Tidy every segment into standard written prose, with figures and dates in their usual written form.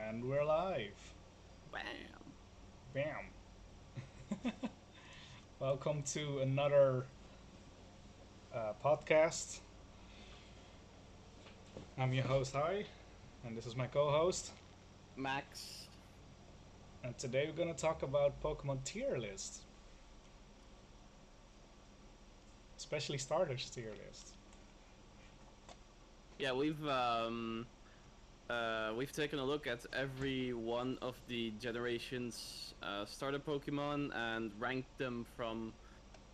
And we're live. Bam. Bam. Welcome to another podcast. I'm your host, Hi, and this is my co host. Max. And today we're going to talk about Pokemon tier lists, especially starters tier lists. Yeah, we've taken a look at every one of the generation's starter Pokemon and ranked them from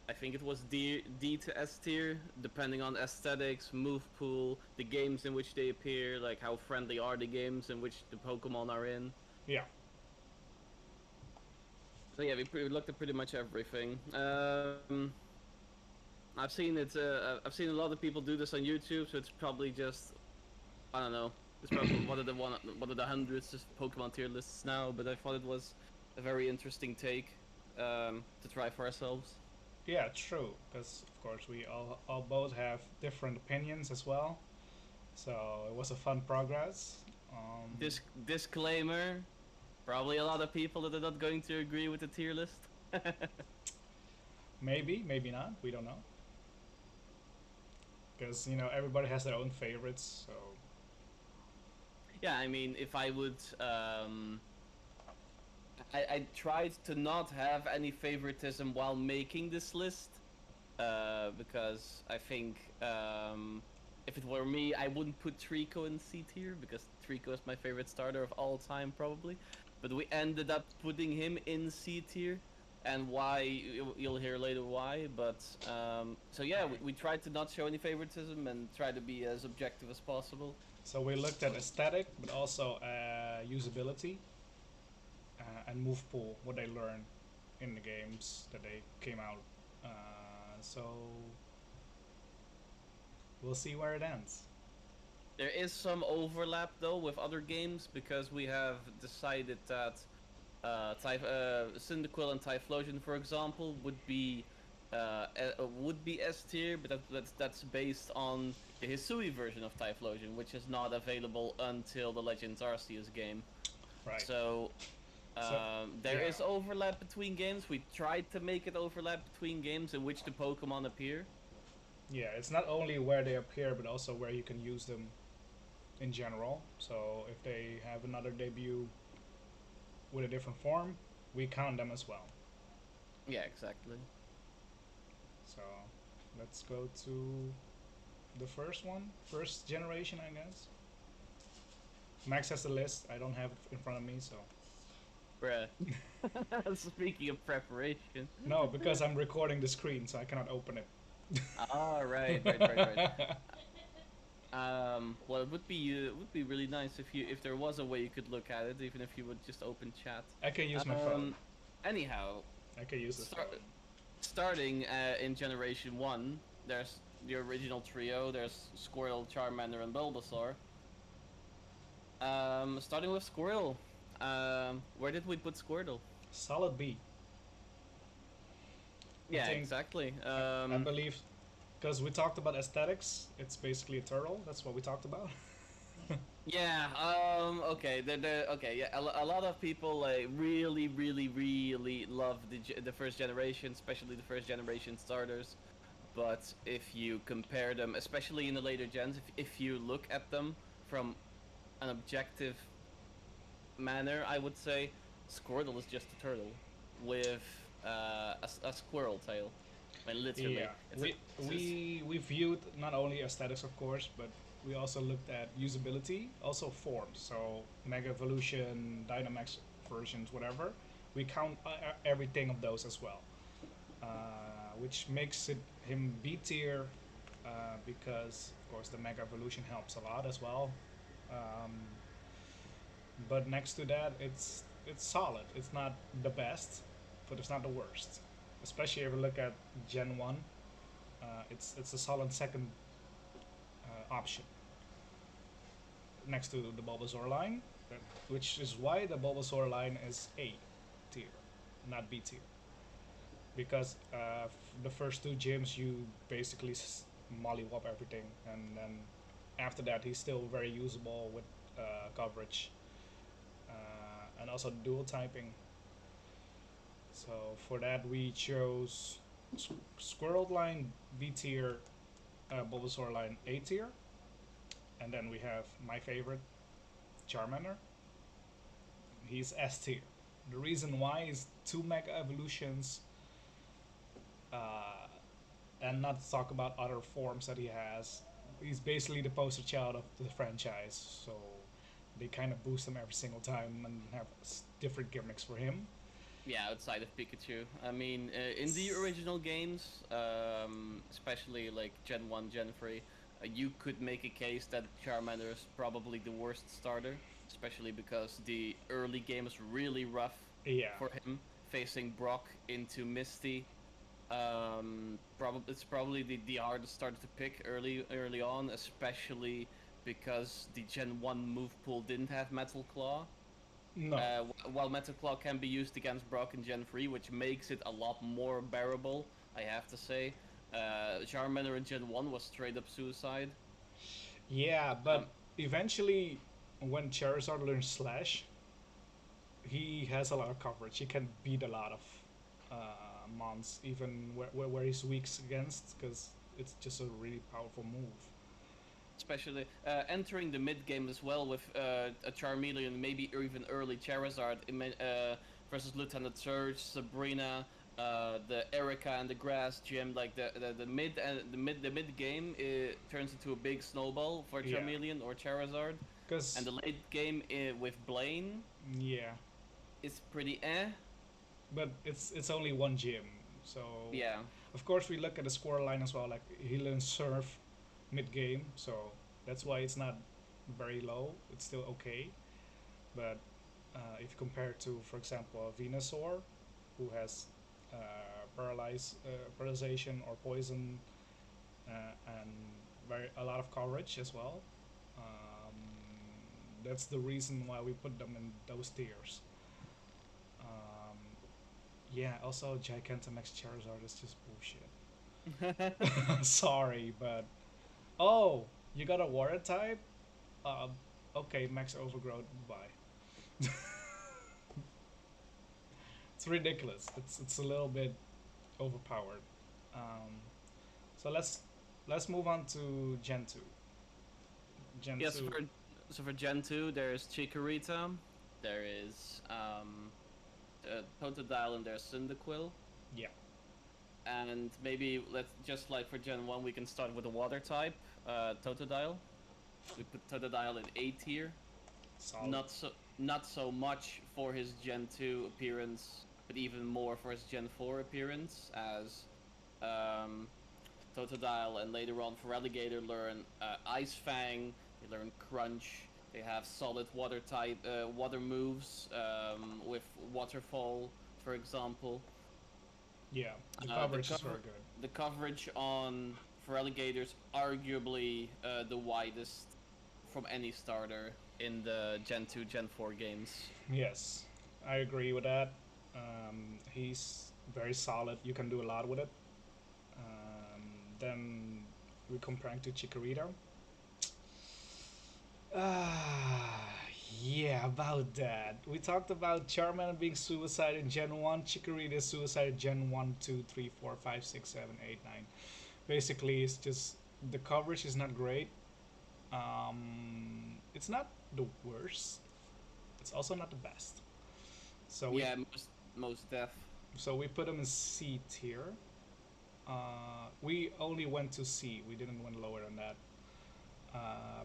I think it was D to S tier, depending on aesthetics, move pool, the games in which they appear, like how friendly are the games in which the Pokemon are in. Yeah, So yeah, we looked at pretty much everything. I've seen it. I've seen a lot of people do this on YouTube, so it's probably just I don't know. It's probably one of the hundreds of Pokemon tier lists now, but I thought it was a very interesting take to try for ourselves. yeah, true. Because, of course, we all both have different opinions as well. So it was a fun progress. Disclaimer: probably a lot of people that are not going to agree with the tier list. Maybe, maybe not. We don't know. Because, everybody has their own favorites. So, Yeah, I mean, if I would, I tried to not have any favoritism while making this list, because I think if it were me, I wouldn't put Trico in C tier because Trico is my favorite starter of all time, probably. But we ended up putting him in C tier, and why you'll hear later why. But so yeah, we tried to not show any favoritism and try to be as objective as possible. so we looked at aesthetic, but also usability and move pool, what they learn in the games that they came out. So we'll see where it ends. There is some overlap though with other games because we have decided that Cyndaquil and Typhlosion, for example, would be S tier, but that's based on the Hisui version of Typhlosion, which is not available until the Legends Arceus game. Right. So So there yeah, is overlap between games. We tried to make it overlap between games in which the Pokemon appear. yeah. It's not only where they appear, but also where you can use them in general. So if they have another debut with a different form, we count them as well. Yeah, exactly. So let's go to the first one, first generation, I guess. Max has the list. I don't have it in front of me, so Bruh. Speaking of preparation. no, because I'm recording the screen, so I cannot open it. All right. Well, it would be really nice if there was a way you could look at it, even if you would just open chat. I can use my phone. Um, anyhow, I can use the start, phone. starting in Generation One, there's the original trio. There's Squirtle, Charmander, and Bulbasaur. Starting with Squirtle. Where did we put Squirtle? Solid B. I Yeah, think exactly. I believe because we talked about aesthetics. It's basically a turtle. That's what we talked about. Yeah. Okay. Okay. Yeah. A lot of people like really love the first generation, especially the first generation starters. But if you compare them, especially in the later gens, if you look at them from an objective manner, I would say Squirtle is just a turtle with a squirrel tail. I mean, literally, Yeah, it's a we it's just, we viewed not only aesthetics, of course, but we also looked at usability, also forms. So Mega Evolution, Dynamax versions, whatever. We count everything of those as well, which makes it him B tier because, of course, the Mega Evolution helps a lot as well. Um, but next to that, it's solid. It's not the best, but it's not the worst. Especially if you look at Gen One, it's a solid second option next to the Bulbasaur line, which is why the Bulbasaur line is A tier, not B tier, because the first two gyms you basically mollywop everything, and then after that he's still very usable with coverage. and also dual typing. So for that we chose Squirrel line B tier, Bulbasaur line A tier, and then we have my favorite Charmander. He's S tier. The reason why is two Mega Evolutions, uh, and not to talk about other forms that he has. He's basically the poster child of the franchise, so they kind of boost him every single time and have different gimmicks for him. Yeah, outside of Pikachu. I mean, in the original games, especially like Gen 1, Gen 3, you could make a case that Charmander is probably the worst starter, especially because the early game is really rough Yeah, for him, facing Brock into Misty. It's probably the hardest starter to pick early on, especially because the Gen 1 move pool didn't have Metal Claw. no, While Metal Claw can be used against Brock in Gen 3, which makes it a lot more bearable, I have to say. Charmander in Gen 1 was straight up suicide. yeah, Um, but eventually, when Charizard learns Slash, he has a lot of coverage. He can beat a lot of mons, even where he's weak against, because it's just a really powerful move. Especially entering the mid game as well with a Charmeleon, maybe even early Charizard versus Lieutenant Surge, Sabrina, the Erica and the Grass Gym. Like the mid and the mid game, it turns into a big snowball for Yeah. Charmeleon or Charizard, Because, and the late game with Blaine yeah, is pretty eh. but it's only one gym, so Yeah, of course we look at the score line as well. Like he learns Surf mid game, so that's why it's not very low. It's still okay, but if you compare to, for example, Venusaur, who has paralyzation or poison, and a lot of coverage as well. Um, that's the reason why we put them in those tiers. Um, yeah, also Gigantamax Charizard is just bullshit. Sorry, but oh, you got a water type? Um, okay, Max Overgrowth, bye. It's ridiculous. It's a little bit overpowered. Um, so let's move on to Gen two. Gen yes. two, For Gen 2, there's Chikorita, there is Totodile, and there's Cyndaquil. yeah, And maybe let's just like for Gen 1, we can start with a water type, Totodile. We put Totodile in A tier. solid. Not so much for his Gen 2 appearance, but even more for his Gen 4 appearance, as um, Totodile and later on for Alligator learn Ice Fang, they learn Crunch, they have solid water type water moves with Waterfall, for example. Yeah, the The coverage is cover very good. the coverage on for alligators arguably the widest from any starter in the Gen 2, Gen 4 games. Yes, I agree with that. He's very solid. You can do a lot with it. Then we comparing to Chikorita. Ah, yeah, about that. We talked about Charmander being suicide in Gen 1, Chikorita suicide in Gen 1, 2, 3, 4, 5, 6, 7, 8, 9. Basically, it's just the coverage is not great. It's not the worst. It's also not the best. So we Yeah, most def. so we put him in C tier. We only went to C. We didn't went lower than that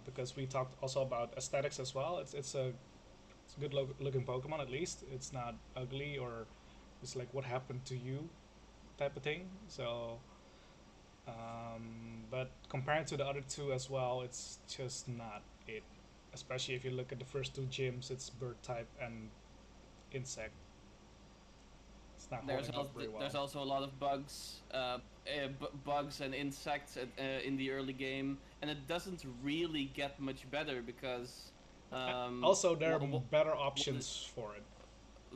because we talked also about aesthetics as well. It's a good looking Pokemon at least. It's not ugly or it's like what happened to you type of thing. So, but compared to the other two as well, it's just not it. Especially if you look at the first two gyms, it's bird type and insect. It's not There's holding up also, very well. there's also a lot of bugs, bugs and insects in the early game, and it doesn't really get much better because Also, there are what, better options for it.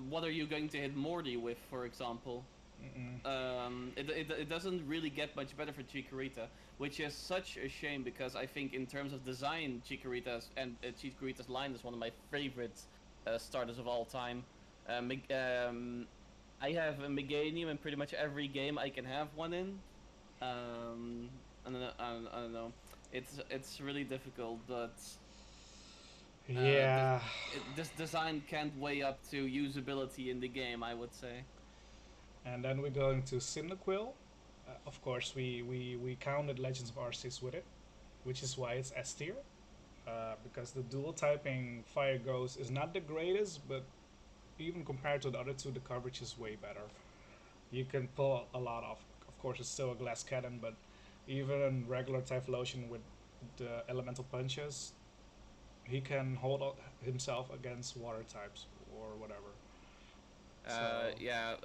what are you going to hit Morty with, for example? Mm-mm. It doesn't really get much better for Chikorita, which is such a shame because I think in terms of design, Chikorita's line is one of my favorite starters of all time. I have a Meganium in pretty much every game I can have one in. Um, I don't know. It's really difficult, but uh, this, Yeah. this design can't weigh up to usability in the game, I would say. And then we're going to Cyndaquil. Of course, we counted Legends of Arceus with it, which is why it's S tier. Because the dual typing Fire Ghost is not the greatest, but even compared to the other two, the coverage is way better. You can pull a lot off. Of course, it's still a glass cannon, but even regular Typhlosion with the elemental punches, he can hold himself against water types or whatever. So Yeah,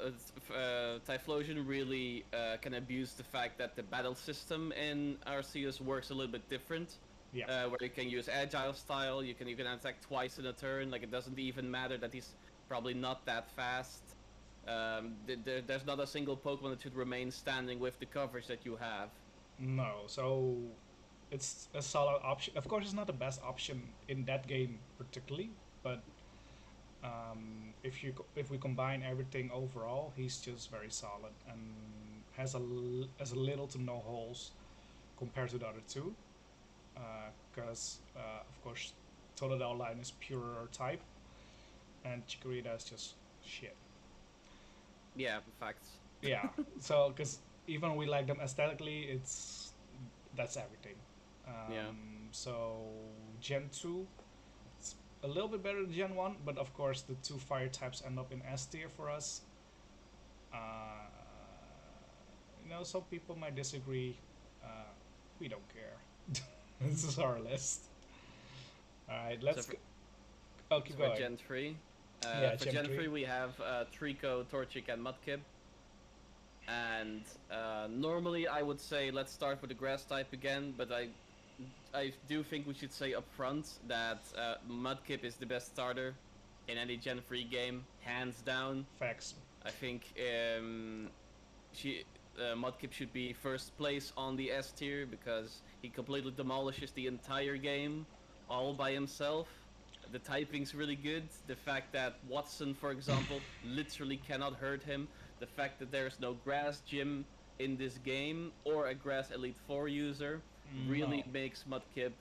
Typhlosion really can abuse the fact that the battle system in Arceus works a little bit different. yeah, Where you can use agile style, you can attack twice in a turn. Like it doesn't even matter that he's probably not that fast. There's not a single Pokemon that should remain standing with the coverage that you have. no. So it's a solid option. Of course, it's not the best option in that game particularly, but if we combine everything overall, he's just very solid and has a little to no holes compared to the other two. Because of course, Totodile line is pure type, and Chikorita is just shit. Yeah, facts. Yeah. So because even we like them aesthetically, that's everything. Yeah. So Gen 2, it's a little bit better than Gen 1, but of course the two fire types end up in S tier for us. Uh, some people might disagree. Uh, we don't care. This is our list. All right, So let's for, go. Oh, keep so for going. Gen 3, Yeah, for Gen Gen 3. 3 we have Trico, Torchic, and Mudkip. And normally I would say let's start with the grass type again, but I do think we should say upfront that Mudkip is the best starter in any Gen 3 game, hands down. Facts. I think she Mudkip should be first place on the S tier because he completely demolishes the entire game all by himself. The typing's really good. The fact that Watson, for example, literally cannot hurt him. The fact that there's no grass gym in this game or a grass Elite 4 user No. really makes Mudkip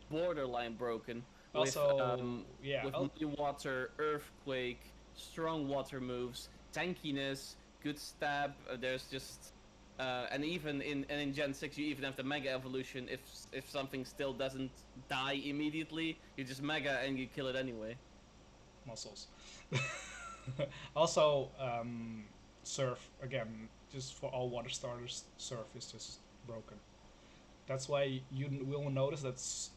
borderline broken Also, yeah. with Muddy Water, Earthquake, strong water moves, tankiness, good stab. There's just and even in Gen 6 you even have the Mega Evolution. If something still doesn't die immediately, you just Mega and you kill it anyway. Muscles. Also, Surf again. Just for all water starters, Surf is just broken. That's why you will notice that's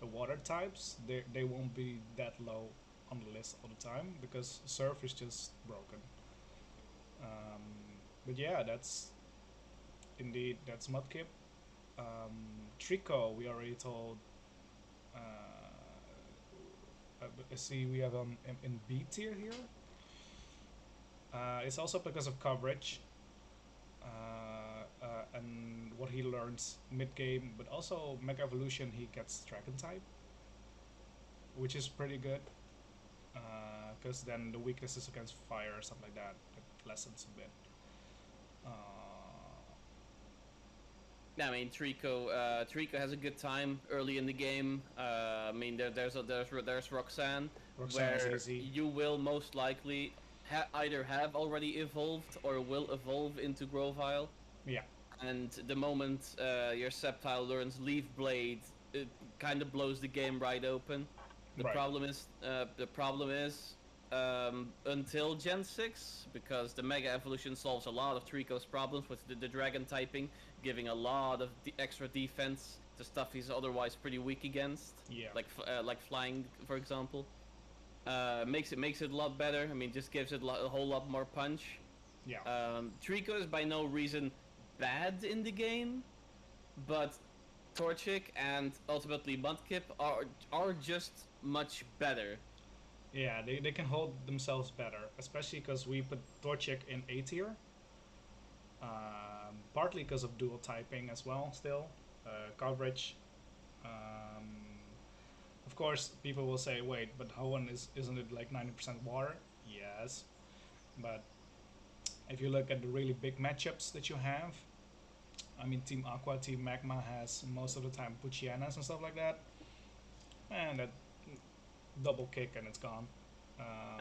the water types. They won't be that low on the list all the time because Surf is just broken. Um, but yeah, that's Mudkip. Trico, we already told. See, we have in B tier here. It's also because of coverage and what he learns mid game, but also Mega Evolution he gets Dragon type, which is pretty good. Because then the weaknesses against fire or something like that it lessens a bit. Uh, Yeah, I mean Trico has a good time early in the game. I mean there's Roxanne, Roxanne is where easy. you will most likely either have already evolved or will evolve into Grovyle. Yeah, And the moment your Sceptile learns Leaf Blade, it kind of blows the game right open. The right. problem is until Gen 6, because the Mega Evolution solves a lot of Trico's problems with the Dragon typing, giving a lot of extra defense to stuff he's otherwise pretty weak against, Yeah, like flying, for example. Makes it a lot better. I mean, just gives it a whole lot more punch. yeah. Trico is by no reason bad in the game, but Torchic and ultimately Mudkip are just much better. Yeah, they can hold themselves better, especially because we put Torchic in A tier. Partly because of dual typing as well, still. Coverage. course, people will say, wait, but Hoenn isn't it like 90% water? Yes, but if you look at the really big matchups that you have, I mean, Team Aqua, Team Magma has most of the time Puchianas and stuff like that, and that double kick and it's gone.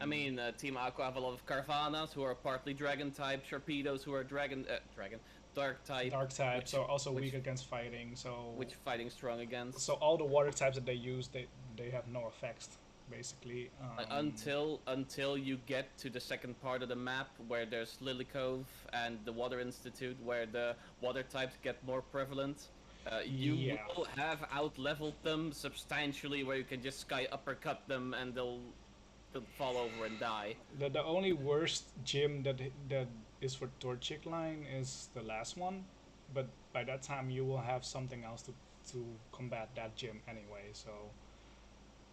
I mean, Team Aqua have a lot of Carvanas who are partly Dragon type, Sharpedos who are Dark type. Dark type, which, so also which, weak against fighting. So which fighting strong against. so all the water types that they use, they have no effects basically. Until you get to the second part of the map where there's Lily Cove and the Water Institute, where the water types get more prevalent. You will have out-leveled them substantially, where you can just sky uppercut them and they'll fall over and die. The only worst gym that is for Torchic line is the last one, but by that time you will have something else to combat that gym anyway. So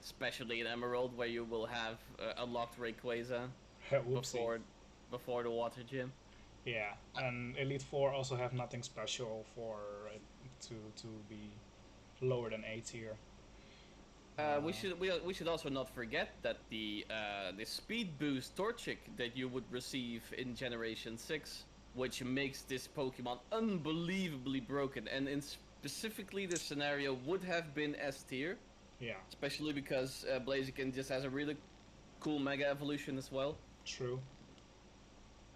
especially in Emerald, where you will have unlocked Rayquaza whoopsie. before the water gym. Yeah, and Elite Four also have nothing special for it to be lower than A tier. We should also not forget that the speed boost Torchic that you would receive in Generation 6, which makes this Pokemon unbelievably broken, and in specifically this scenario would have been S tier. Yeah. Especially because Blaziken just has a really cool Mega Evolution as well. True.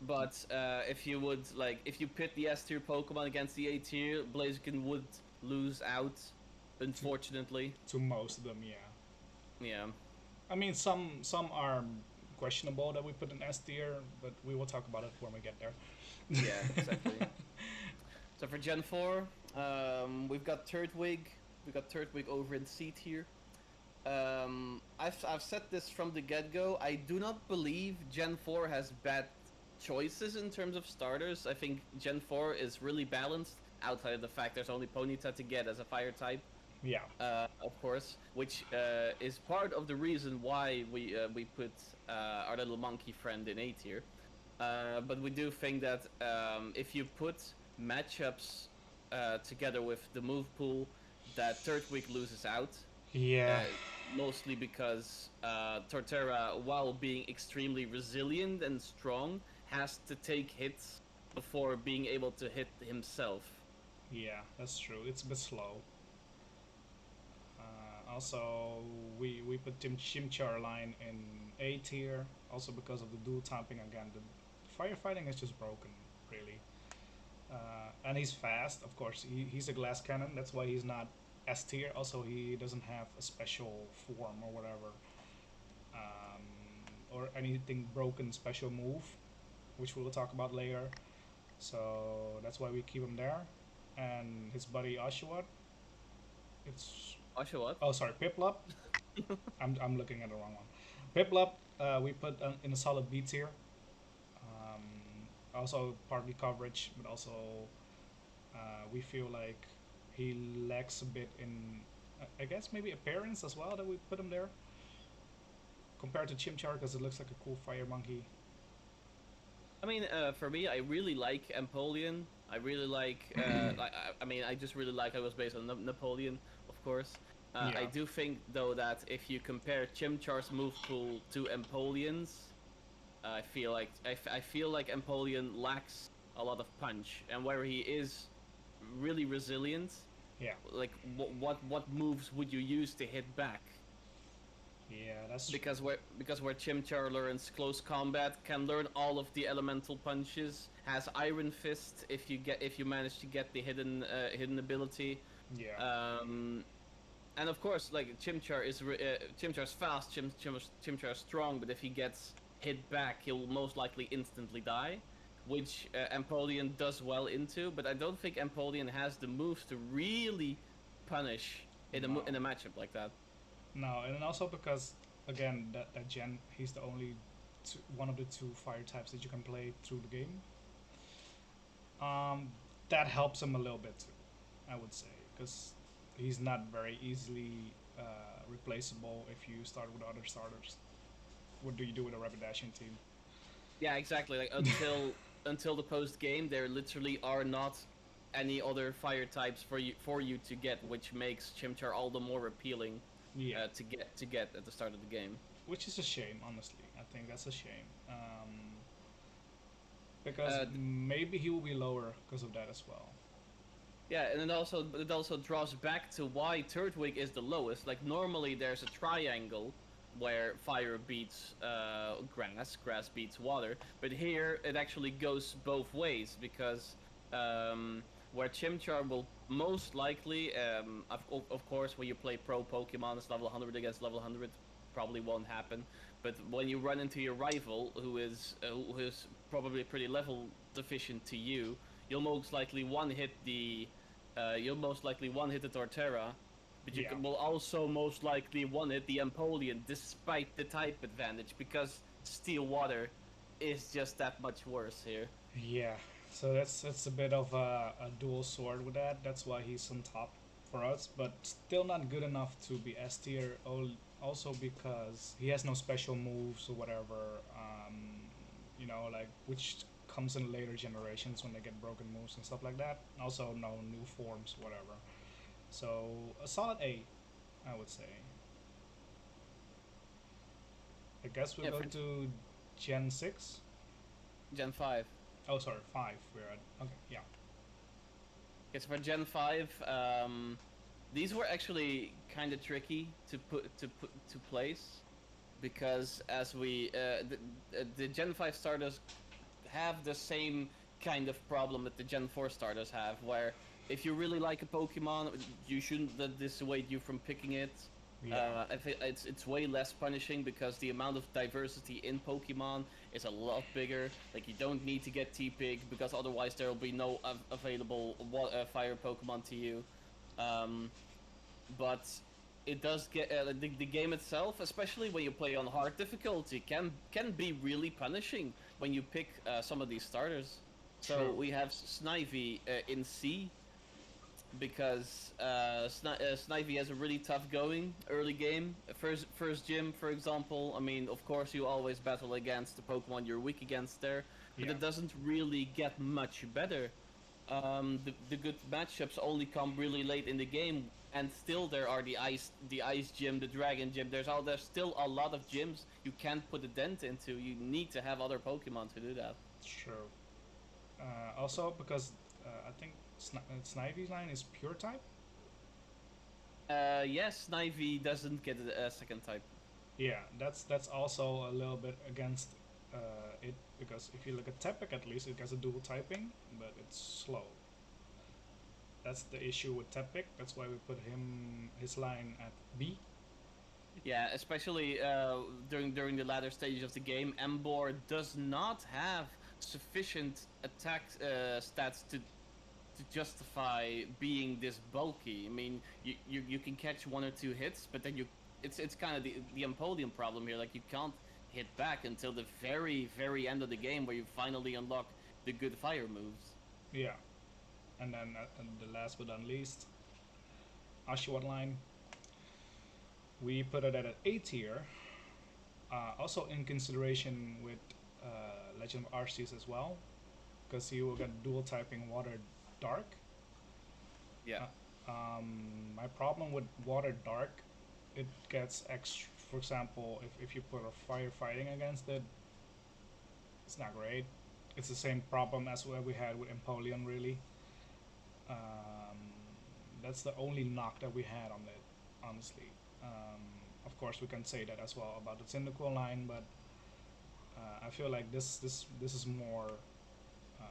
But if you pit the S tier Pokemon against the A tier, Blaziken would lose out. Unfortunately, to most of them, yeah. Yeah. I mean, some are questionable that we put in S tier, but we will talk about it when we get there. Yeah, exactly. So for Gen 4, we've got Turtwig. We've got Turtwig over in C tier. I've said this from the get-go. I do not believe Gen 4 has bad choices in terms of starters. I think Gen 4 is really balanced, outside of the fact there's only Ponyta to get as a fire type. Yeah. Of course, which is part of the reason why we put our little monkey friend in A tier. But we do think that if you put matchups together with the move pool, that Turtwig loses out. Yeah. Mostly because Torterra, while being extremely resilient and strong, has to take hits before being able to hit himself. Yeah, that's true. It's a bit slow. Also, we put Chimchar line in A tier, also because of the dual tapping again. The firefighting is just broken, really. And he's fast, of course. He's a glass cannon, that's why he's not S tier. Also, he doesn't have a special form or whatever. Or anything broken special move, which we will talk about later. So that's why we keep him there. And his buddy Oshawott, it's... Oshawott? Oh, sorry, Piplup. I'm looking at the wrong one. Piplup, we put in a solid B tier. Also partly coverage, but also we feel like he lacks a bit in, I guess maybe appearance as well, that we put him there. Compared to Chimchar, because it looks like a cool fire monkey. I mean, for me, I really like Empoleon. I really like, I just really like how it was based on Napoleon, of course. Yeah. I do think, though, that if you compare Chimchar's move pool to Empoleon's, I feel like Empoleon lacks a lot of punch, and where he is really resilient. Yeah. Like, what moves would you use to hit back? Yeah, that's because where Chimchar learns close combat, can learn all of the elemental punches, has Iron Fist if you manage to get the hidden ability. Yeah. And of course, like Chimchar's fast, Chimchar's strong, but if he gets hit back, he'll most likely instantly die, which Empoleon does well into. But I don't think Empoleon has the moves to really punish in a matchup like that. No, and also because, again, that gen, he's the only one of the two fire types that you can play through the game. That helps him a little bit too, I would say, because he's not very easily replaceable if you start with other starters. What do you do with a Rapidash team? Yeah, exactly. Like until the post game, there literally are not any other fire types for you to get, which makes Chimchar all the more appealing. Yeah, to get at the start of the game. which is a shame, honestly. I think that's a shame. Because Uh, maybe he will be lower because of that as well. Yeah, and it also draws back to why Turtwig is the lowest. Like normally there's a triangle where fire beats grass beats water, but here it actually goes both ways because where Chimchar will most likely, of course, when you play pro Pokemon, it's level 100 against level 100, probably won't happen. But when you run into your rival, who is probably pretty level deficient to you, you'll most likely one hit the Torterra, but Yeah, will also most likely one hit the Empoleon despite the type advantage because Steel Water is just that much worse here. yeah. So that's a bit of a dual sword with that. That's why he's on top for us, but still not good enough to be S tier. Also because he has no special moves or whatever. Like which comes in later generations when they get broken moves and stuff like that. Also, no new forms, whatever. So a solid A, I would say. I guess we Yeah, go for to Gen 6. Gen 5. Oh, sorry, 5. We're at. Okay, yeah. Because for Gen 5, these were actually kind of tricky to place because as the Gen 5 starters have the same kind of problem that the Gen 4 starters have, where if you really like a Pokemon, you shouldn't let this dissuade you from picking it. Yeah. I think it's way less punishing because the amount of diversity in Pokemon is a lot bigger. Like you don't need to get T-Pig because otherwise there will be no available fire Pokemon to you. Um, but it does get the game itself, especially when you play on hard difficulty, can be really punishing when you pick some of these starters. So True. we have Snivy in C because Snivy has a really tough going early game. First gym, for example. I mean, of course, you always battle against the Pokemon you're weak against there, but Yeah. it doesn't really get much better. The good matchups only come really late in the game, and still there are the ice gym, the dragon gym. There's still a lot of gyms you can't put a dent into. You need to have other Pokemon to do that. True. Also, because I think Snivy's line is pure type. Yes, Snivy doesn't get a second type. Yeah, that's also a little bit against it because if you look at Tepic, at least it gets a dual typing, but it's slow. That's the issue with Tepic. That's why we put his line at B. Yeah, especially during the latter stages of the game, Embor does not have sufficient attack stats to justify being this bulky. I mean, you can catch one or two hits, but then it's kind of the Empoleon problem here. Like you can't hit back until the very end of the game where you finally unlock the good fire moves. Yeah, and then and the last but not least, Ashwat line. We put it at an A tier. Also in consideration with Legend of Arceus as well, because he will get dual typing Water Dark. Yeah. My problem with Water Dark, it gets extra. For example, if you put a fire fighting against it, it's not great. It's the same problem as what we had with Empoleon, really. Um, that's the only knock that we had on it, honestly. Of course, we can say that as well about the Cyndaquil line, but I feel like this is more uh,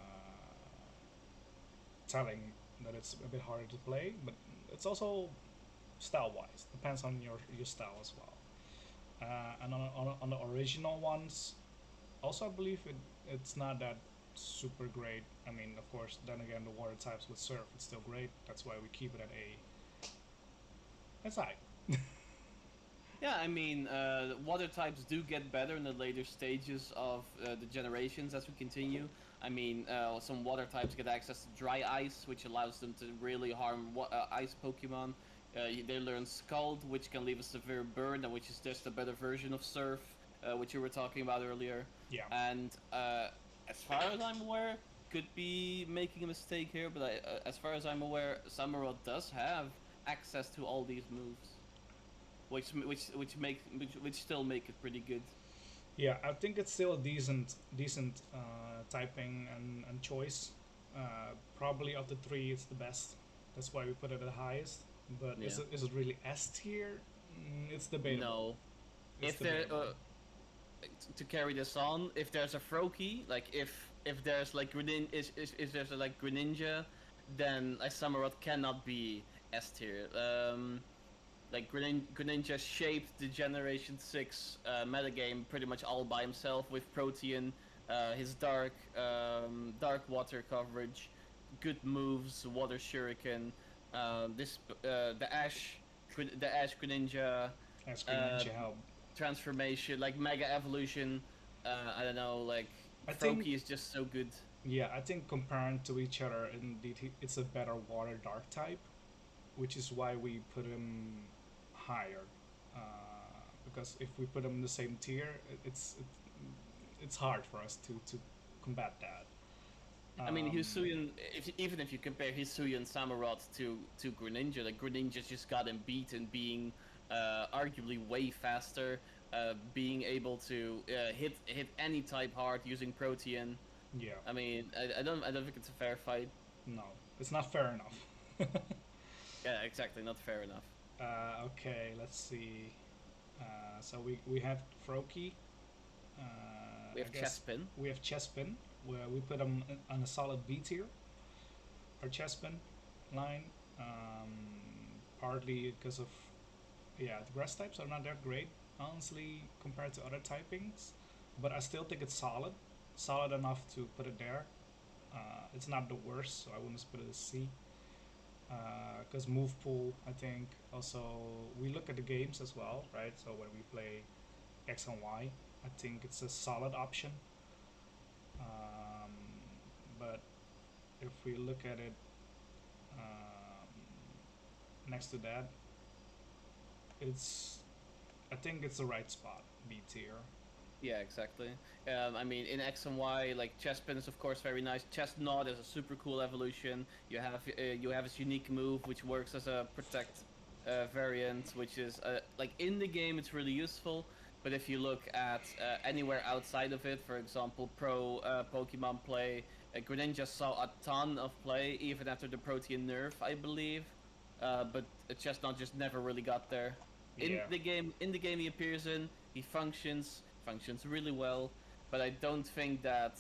telling that it's a bit harder to play, but it's also style wise depends on your style as well. And on the original ones, also I believe it's not that super great. I mean, of course, then again, the water types with Surf, it's still great. That's why we keep it at A. It's high. Yeah, I mean, water types do get better in the later stages of the generations as we continue. I mean, some water types get access to dry ice, which allows them to really harm ice Pokemon. They learn Scald, which can leave a severe burn, and which is just a better version of Surf, which you were talking about earlier. Yeah, And as far as I'm aware, could be making a mistake here, but as far as I'm aware, Samurott does have access to all these moves. which still make it pretty good. Yeah, I think it's still a decent typing and choice. Probably of the three, it's the best. That's why we put it at highest. But Yeah. is it really S tier? It's debatable. No. It's If there debatable. to carry this on, if there's a Froakie, like if there's like is there's a, like Greninja, then a Samurott cannot be S tier. Like Greninja shaped the Generation 6 metagame pretty much all by himself with Protean, his dark water coverage, good moves, water shuriken, the Ash Greninja As uh, Greninja help. transformation, like Mega Evolution. I don't know, like I think Froakie is just so good. yeah, I think comparing to each other, indeed, it's a better water dark type, which is why we put him higher. Because if we put him in the same tier, it's hard for us to combat that. I mean, Um, Hisuian. Even if you compare Hisuian Samurott to Greninja, like Greninja just got him beaten, being arguably way faster, being able to hit any type hard using Protean. yeah, I mean, I don't think it's a fair fight. no, it's not fair enough. Yeah, exactly, not fair enough. Okay, let's see. So we have Froakie. We I have guess Chespin. we have Chespin, where we put him on a solid B tier. Our Chespin line, um, partly because of yeah, the grass types are not that great, honestly, compared to other typings, but I still think it's solid enough to put it there. It's not the worst, so I wouldn't put it as C. Because move pool, I think also we look at the games as well, right? So when we play X and Y, I think it's a solid option. Um, but if we look at it next to that, it's I think it's the right spot, B tier. Yeah, exactly. I mean, in X and Y, like Chespin is of course very nice. Chestnut is a super cool evolution. You have his unique move, which works as a protect variant, which is like in the game it's really useful. But if you look at anywhere outside of it, for example, pro Pokemon play, Greninja saw a ton of play even after the Protean nerf, I believe. But Chestnut just never really got there. Yeah, In the game he appears in, he functions really well, but I don't think that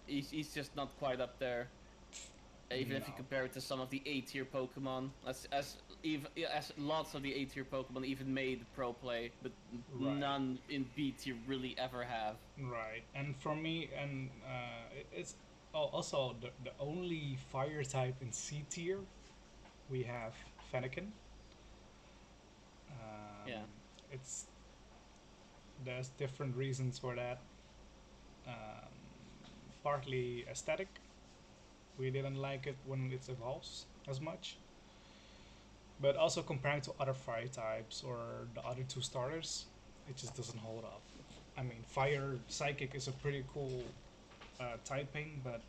he's just not quite up there. Even if you no, compare it to some of the A tier Pokemon, as lots of the A tier Pokemon even made pro play, but right, none in B tier really ever have. right. And for me, and it's also the only fire type in C tier we have Fennekin. Um, Yeah. it's there's different reasons for that. Um, Partly aesthetic. We didn't like it when it evolves as much, but also comparing to other fire types or the other two starters, it just doesn't hold up. I mean, fire psychic is a pretty cool typing, but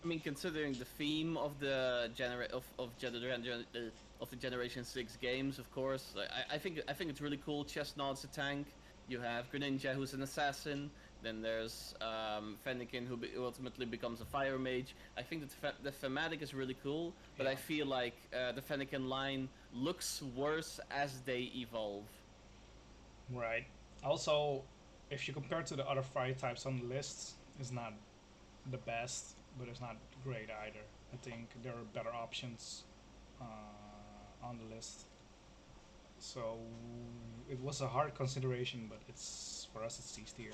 I mean, considering the theme of the of the Generation 6 games, of course, I think it's really cool. Chestnut's a tank. You have Greninja, who's an assassin. Then there's Fennekin, who ultimately becomes a fire mage. I think that the thematic is really cool, but yeah, I feel like the Fennekin line looks worse as they evolve. right. Also, if you compare to the other fire types on the list, it's not the best, but it's not great either. I think there are better options on the list. So it was a hard consideration, but it's for us it's C tier.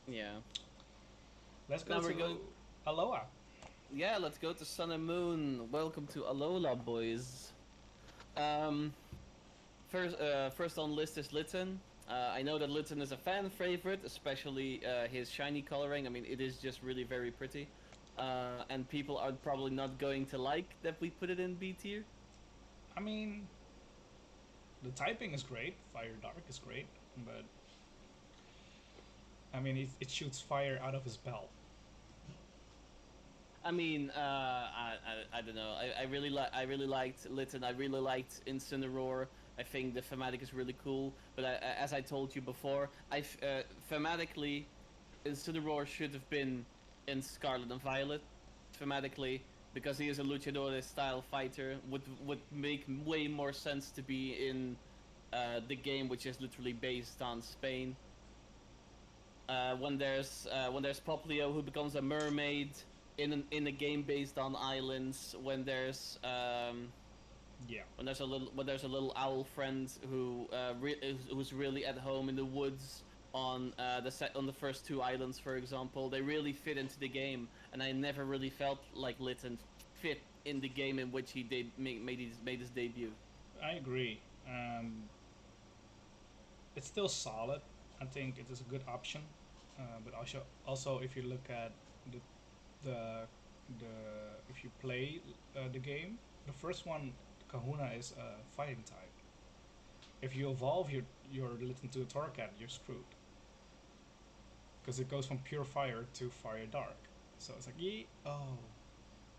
Yeah. Let's go Now we're to going. Aloha. Yeah, let's go to Sun and Moon. Welcome to Alola, boys. Um, first on list is Litten. I know that Litten is a fan favorite, especially his shiny coloring. I mean, it is just really very pretty. And people are probably not going to like that we put it in B tier. I mean, the typing is great. Fire Dark is great, but I mean, it shoots fire out of his belt. I mean, I don't know. I really liked Litten. I really liked Incineroar. I think the thematic is really cool. But as I told you before, thematically, Incineroar should have been in Scarlet and Violet. Thematically, because he is a luchador style fighter, would make way more sense to be in the game, which is literally based on Spain. When there's Poplio who becomes a mermaid in a game based on islands. Yeah. When there's a little owl friend who's really at home in the woods on on the first two islands, for example. They really fit into the game, and I never really felt like Litten fit in the game in which he made his debut. I agree. It's still solid. I think it is a good option. But also if you look at the the the if you play the game, the first one, Kahuna is a fighting type. If you evolve your Litten to a Torcat, you're screwed because it goes from pure fire to fire dark. So it's like, oh,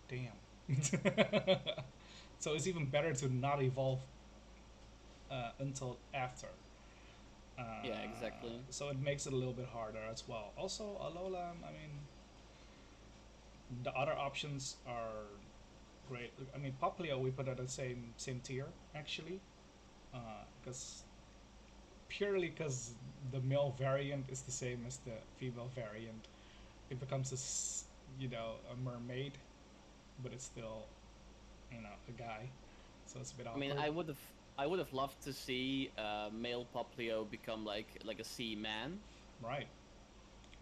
damn. So it's even better to not evolve until after. Yeah, exactly. So it makes it a little bit harder as well. Also, Alola, I mean, the other options are great. I mean, Poplio we put at the same tier actually, because purely because the male variant is the same as the female variant. It becomes this, a mermaid, but it's still, a guy. So it's a bit I mean, awkward. I would have loved to see male Poplio become like a sea man. Right.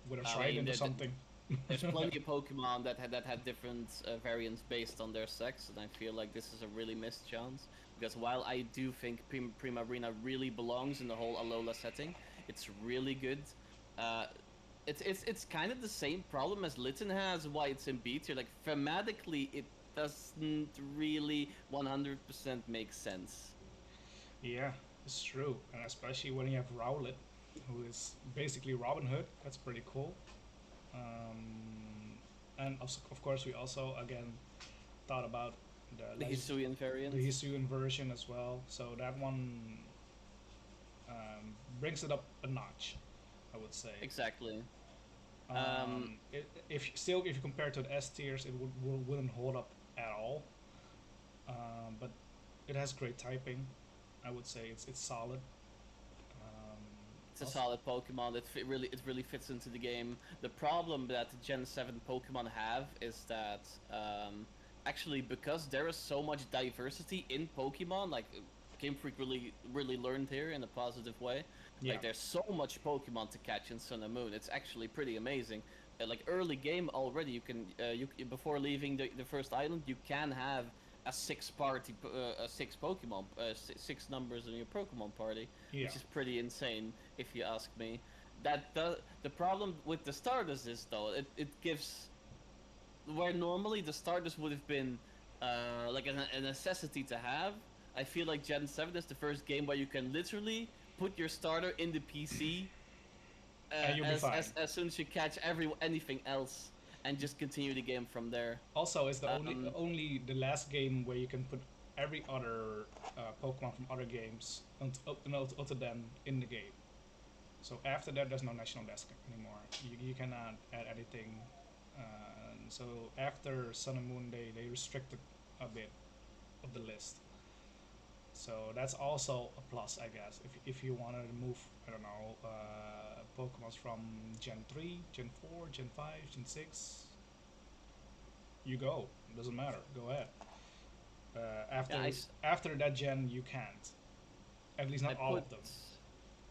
With a I trident mean, or something. there's plenty of Pokemon that had different variants based on their sex, and I feel like this is a really missed chance. Because while I do think Primarina really belongs in the whole Alola setting, it's really good. Uh, it's kind of the same problem as Litten has. Why it's in B tier, like thematically, it doesn't really 100% make sense. Yeah, it's true, and especially when you have Rowlet, who is basically Robin Hood. That's pretty cool. And of course, we also again thought about The Hisuian variant. the Hisuian version as well. So that one brings it up a notch, I would say. Exactly. Um, If you compare it to the S tiers, it wouldn't hold up at all. But it has great typing. I would say it's solid. it's a solid Pokemon. It really fits into the game. The problem that the Gen 7 Pokemon have is that actually because there is so much diversity in Pokemon, like Game Freak really learned here in a positive way. Yeah. Like there's so much Pokemon to catch in Sun and Moon. It's actually pretty amazing. Like early game already, you can before leaving the first island, you can have a six Pokemon, six numbers in your Pokemon party, Yeah. which is pretty insane if you ask me. The problem with the starters is though it gives where normally the starters would have been like a necessity to have. I feel like Gen 7 is the first game where you can literally put your starter in the PC And you'll be fine. as soon as you catch anything else and just continue the game from there. Also, it's the Um, only the last game where you can put every other Pokemon from other games other than in the game. So after that, there's no national desk anymore. You cannot add anything. So after Sun and Moon, they restricted a bit of the list. So that's also a plus, I guess. If you want to move, I don't know, Pokemons from Gen 3, Gen 4, Gen 5, Gen 6, you go. It doesn't matter. Go ahead. After Yeah, after that gen, you can't. At least not all of them.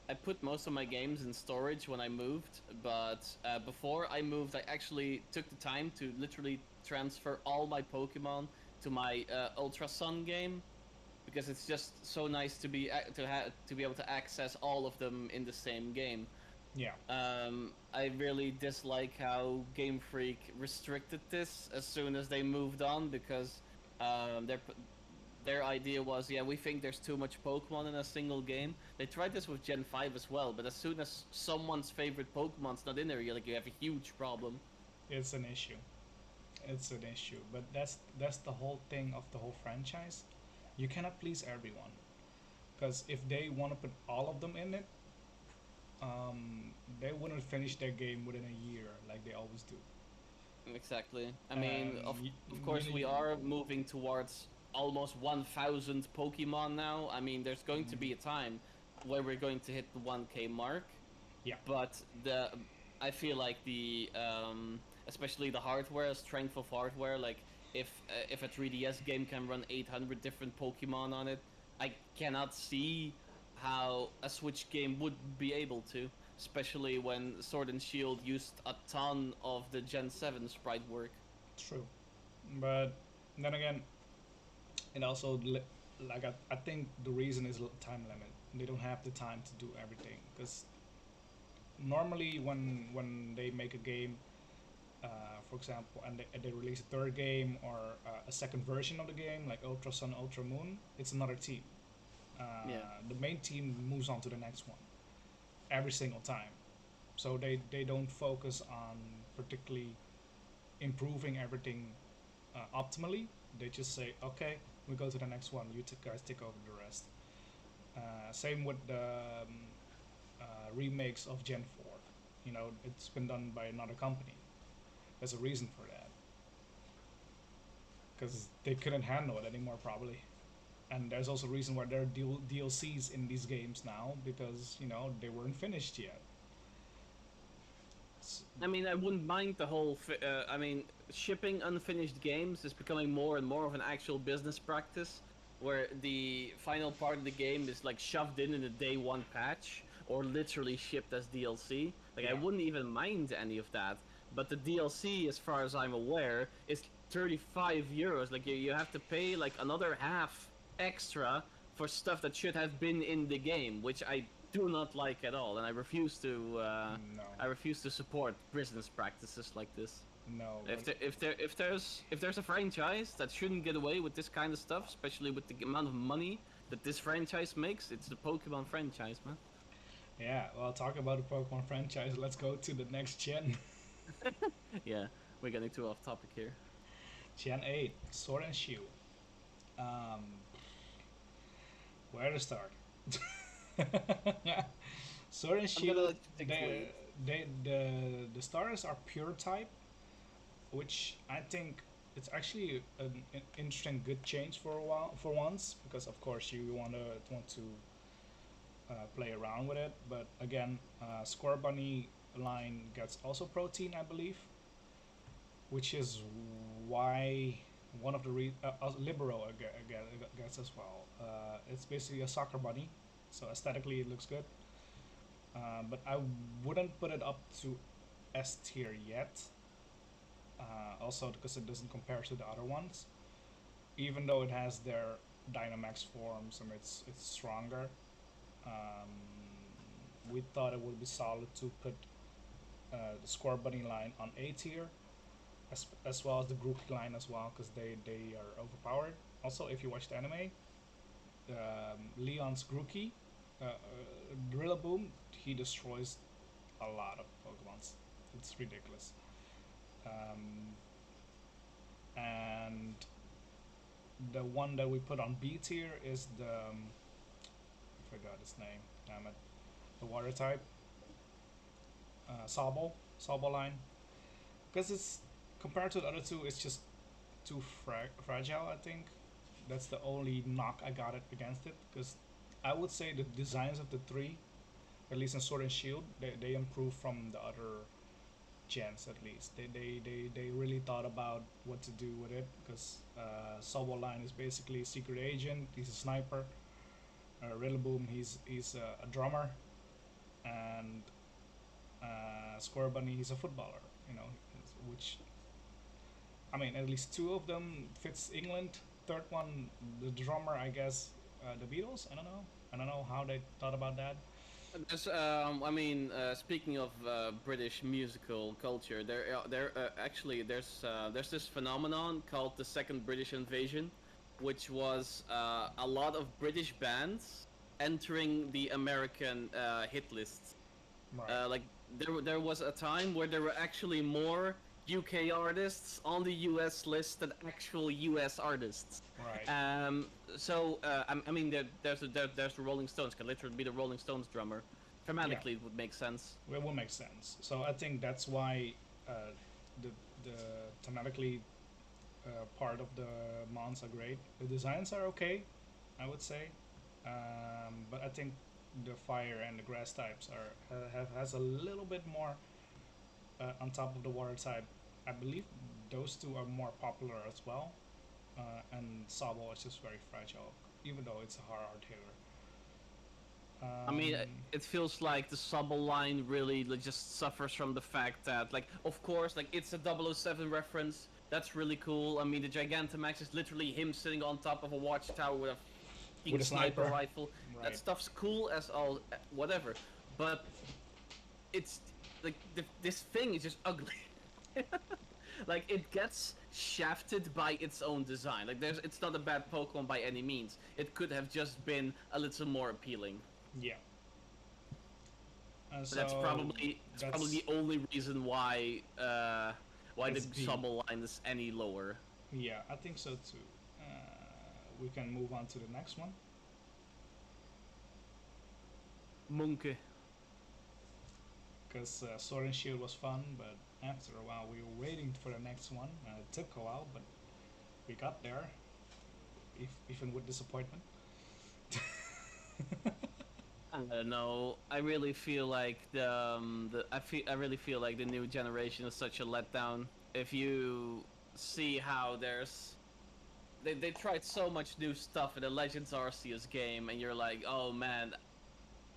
I put most of my games in storage when I moved, but before I moved, I actually took the time to literally transfer all my Pokemon to my Ultra Sun game, because it's just so nice to be able to access all of them in the same game. Yeah. I really dislike how Game Freak restricted this as soon as they moved on, because their idea was, yeah, we think there's too much Pokemon in a single game. They tried this with Gen 5 as well, but as soon as someone's favorite Pokemon's not in there, you have a huge problem. It's an issue. It's an issue, but that's the whole thing of the whole franchise. You cannot please everyone, because if they want to put all of them in it, they wouldn't finish their game within a year like they always do. Exactly. I mean, And of course, we are moving towards almost 1,000 Pokemon now. I mean, there's going to be a time where we're going to hit the 1K mark, yeah, but I feel like especially the hardware, strength of hardware, like if a 3DS game can run 800 different Pokemon on it, I cannot see how a Switch game would be able to, especially when Sword and Shield used a ton of the Gen 7 sprite work. true. But then again, it also like I think the reason is time limit. They don't have the time to do everything because normally when they make a game, for example, and they release a third game or a second version of the game, like Ultra Sun, Ultra Moon, it's another team. Uh, Yeah. the main team moves on to the next one every single time, so they don't focus on particularly improving everything optimally. They just say, okay, we go to the next one. You guys take over the rest. Same with the remakes of Gen 4. You know, it's been done by another company. There's a reason for that. Because they couldn't handle it anymore, probably. And there's also a reason why there are DLCs in these games now, because, you know, they weren't finished yet. I mean, I wouldn't mind the whole. I mean, shipping unfinished games is becoming more and more of an actual business practice, where the final part of the game is like shoved in a day one patch, or literally shipped as DLC. Like, I Yeah. wouldn't even mind any of that. But the DLC, as far as I'm aware, is 35 euros. Like, you have to pay like another half extra for stuff that should have been in the game, which I do not like at all, and I refuse to. No. I refuse to support business practices like this. No. If there's a franchise that shouldn't get away with this kind of stuff, especially with the amount of money that this franchise makes, it's the Pokemon franchise, man. Yeah, well, talk about the Pokemon franchise. Let's go to the next gen. Yeah, we're getting too off topic here. Gen 8, Sword and Shield. Um, where to start? Sword and I'm gonna Shield, let you take the lead. the starters are pure type, which I think it's actually an interesting, good change for a while, for once, because of course you want to play around with it. But again, Scorbunny line gets also protein, I believe, which is why one of the Libero again gets as well. It's basically a soccer bunny, so aesthetically it looks good. But I wouldn't put it up to S tier yet. Also because it doesn't compare to the other ones, even though it has their Dynamax forms and it's stronger. Um, we thought it would be solid to put the Scorbunny line on A tier, as well as the Grookey line as well, because they are overpowered. Also, if you watch the anime, Leon's Grookey, Rillaboom, he destroys a lot of Pokemons. It's ridiculous. Um, and the one that we put on B tier is the I forgot his name. Damn it, the water type, Sobble line, because it's compared to the other two, it's just too fragile. I think that's the only knock I got it against it. Because I would say the designs of the three, at least in Sword and Shield, they improve from the other gens at least. They really thought about what to do with it because Sobble line is basically a secret agent. He's a sniper. Rillaboom, he's a drummer, and Scorbunny, he's a footballer. You know, which I mean, at least two of them fits England. Third one, the drummer, I guess, the Beatles. I don't know. I don't know how they thought about that. I mean, speaking of British musical culture, actually there's this phenomenon called the Second British Invasion, which was a lot of British bands entering the American hit lists. Right. Like there was a time where there were actually more UK artists on the US list than actual US artists. Right. I mean, there's the Rolling Stones. Can literally be the Rolling Stones drummer. Yeah, Thematically, it would make sense. it will make sense. So I think that's why the the thematically part of the mons are great. The designs are okay, I would say, but I think the fire and the grass types have has a little bit more on top of the water type. I believe those two are more popular as well, and Sobble is just very fragile, even though it's a hard hitter. I mean, Um, it feels like the Sobble line really just suffers from the fact that, like, of course, like it's a 007 reference. That's really cool. I mean, the Gigantamax is literally him sitting on top of a watchtower with a with fucking a sniper sniper, rifle. That right? stuff's cool as all, whatever. But it's like this thing is just ugly. Like it gets shafted by its own design. Like it's not a bad Pokemon by any means. It could have just been a little more appealing. Yeah. But that's So probably that's the only reason why the it's B. Sobble line is any lower. Yeah, I think so too. We can move on to the next one Monkey. because Sword and Shield was fun, but after a while we were waiting for the next one. It took a while, but we got there, even with disappointment. I don't know. I really feel like I really feel like the new generation is such a letdown. If you see how they tried so much new stuff in the Legends Arceus game, and you're like, oh man,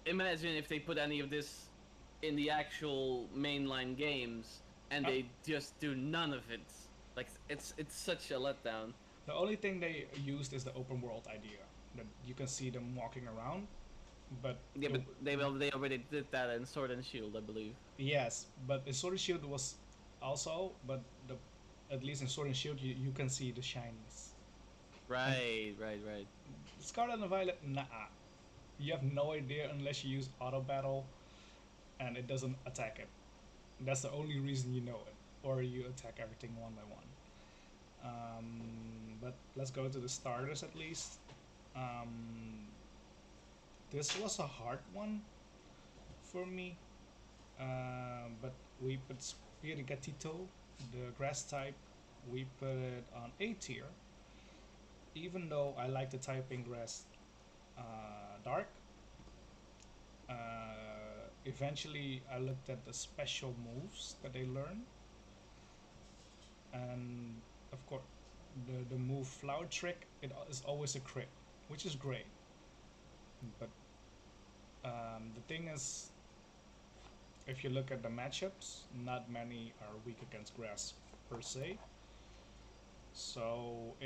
imagine if they put any of this in the actual mainline games, and Uh, they just do none of it. Like it's such a letdown. the only thing they used is the open world idea that you can see them walking around, but Yeah, but they already did that in Sword and Shield, I believe. yes, but in Sword and Shield was also, but the at least in Sword and Shield you can see the shinies. And Right. Scarlet and Violet, nah. You have no idea unless you use auto battle and it doesn't attack it. That's the only reason you know it, or you attack everything one by one. But let's go to the starters at least. Um, this was a hard one for me, but we put Spirigatito, the grass type, we put it on A tier, even though I like the typing grass dark. Eventually, I looked at the special moves that they learn, and of course, the move Flower Trick it is always a crit, which is great. But the thing is, if you look at the matchups, not many are weak against grass per se. So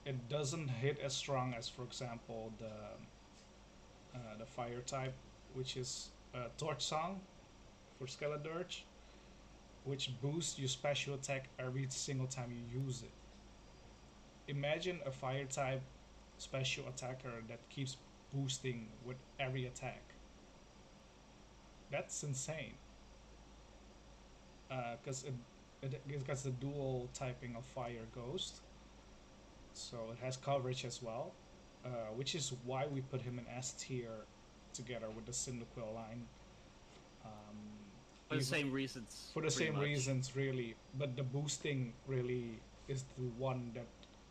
it doesn't hit as strong as, for example, the fire type, which is Torch Song for Skeledirge, which boosts your special attack every single time you use it. Imagine a fire type special attacker that keeps boosting with every attack. That's insane. Because it gets the dual typing of fire ghost, so it has coverage as well, which is why we put him in S tier together with the Cyndaquil line. Um, For the even same reasons, for the pretty same much. reasons, really, but the boosting really is the one that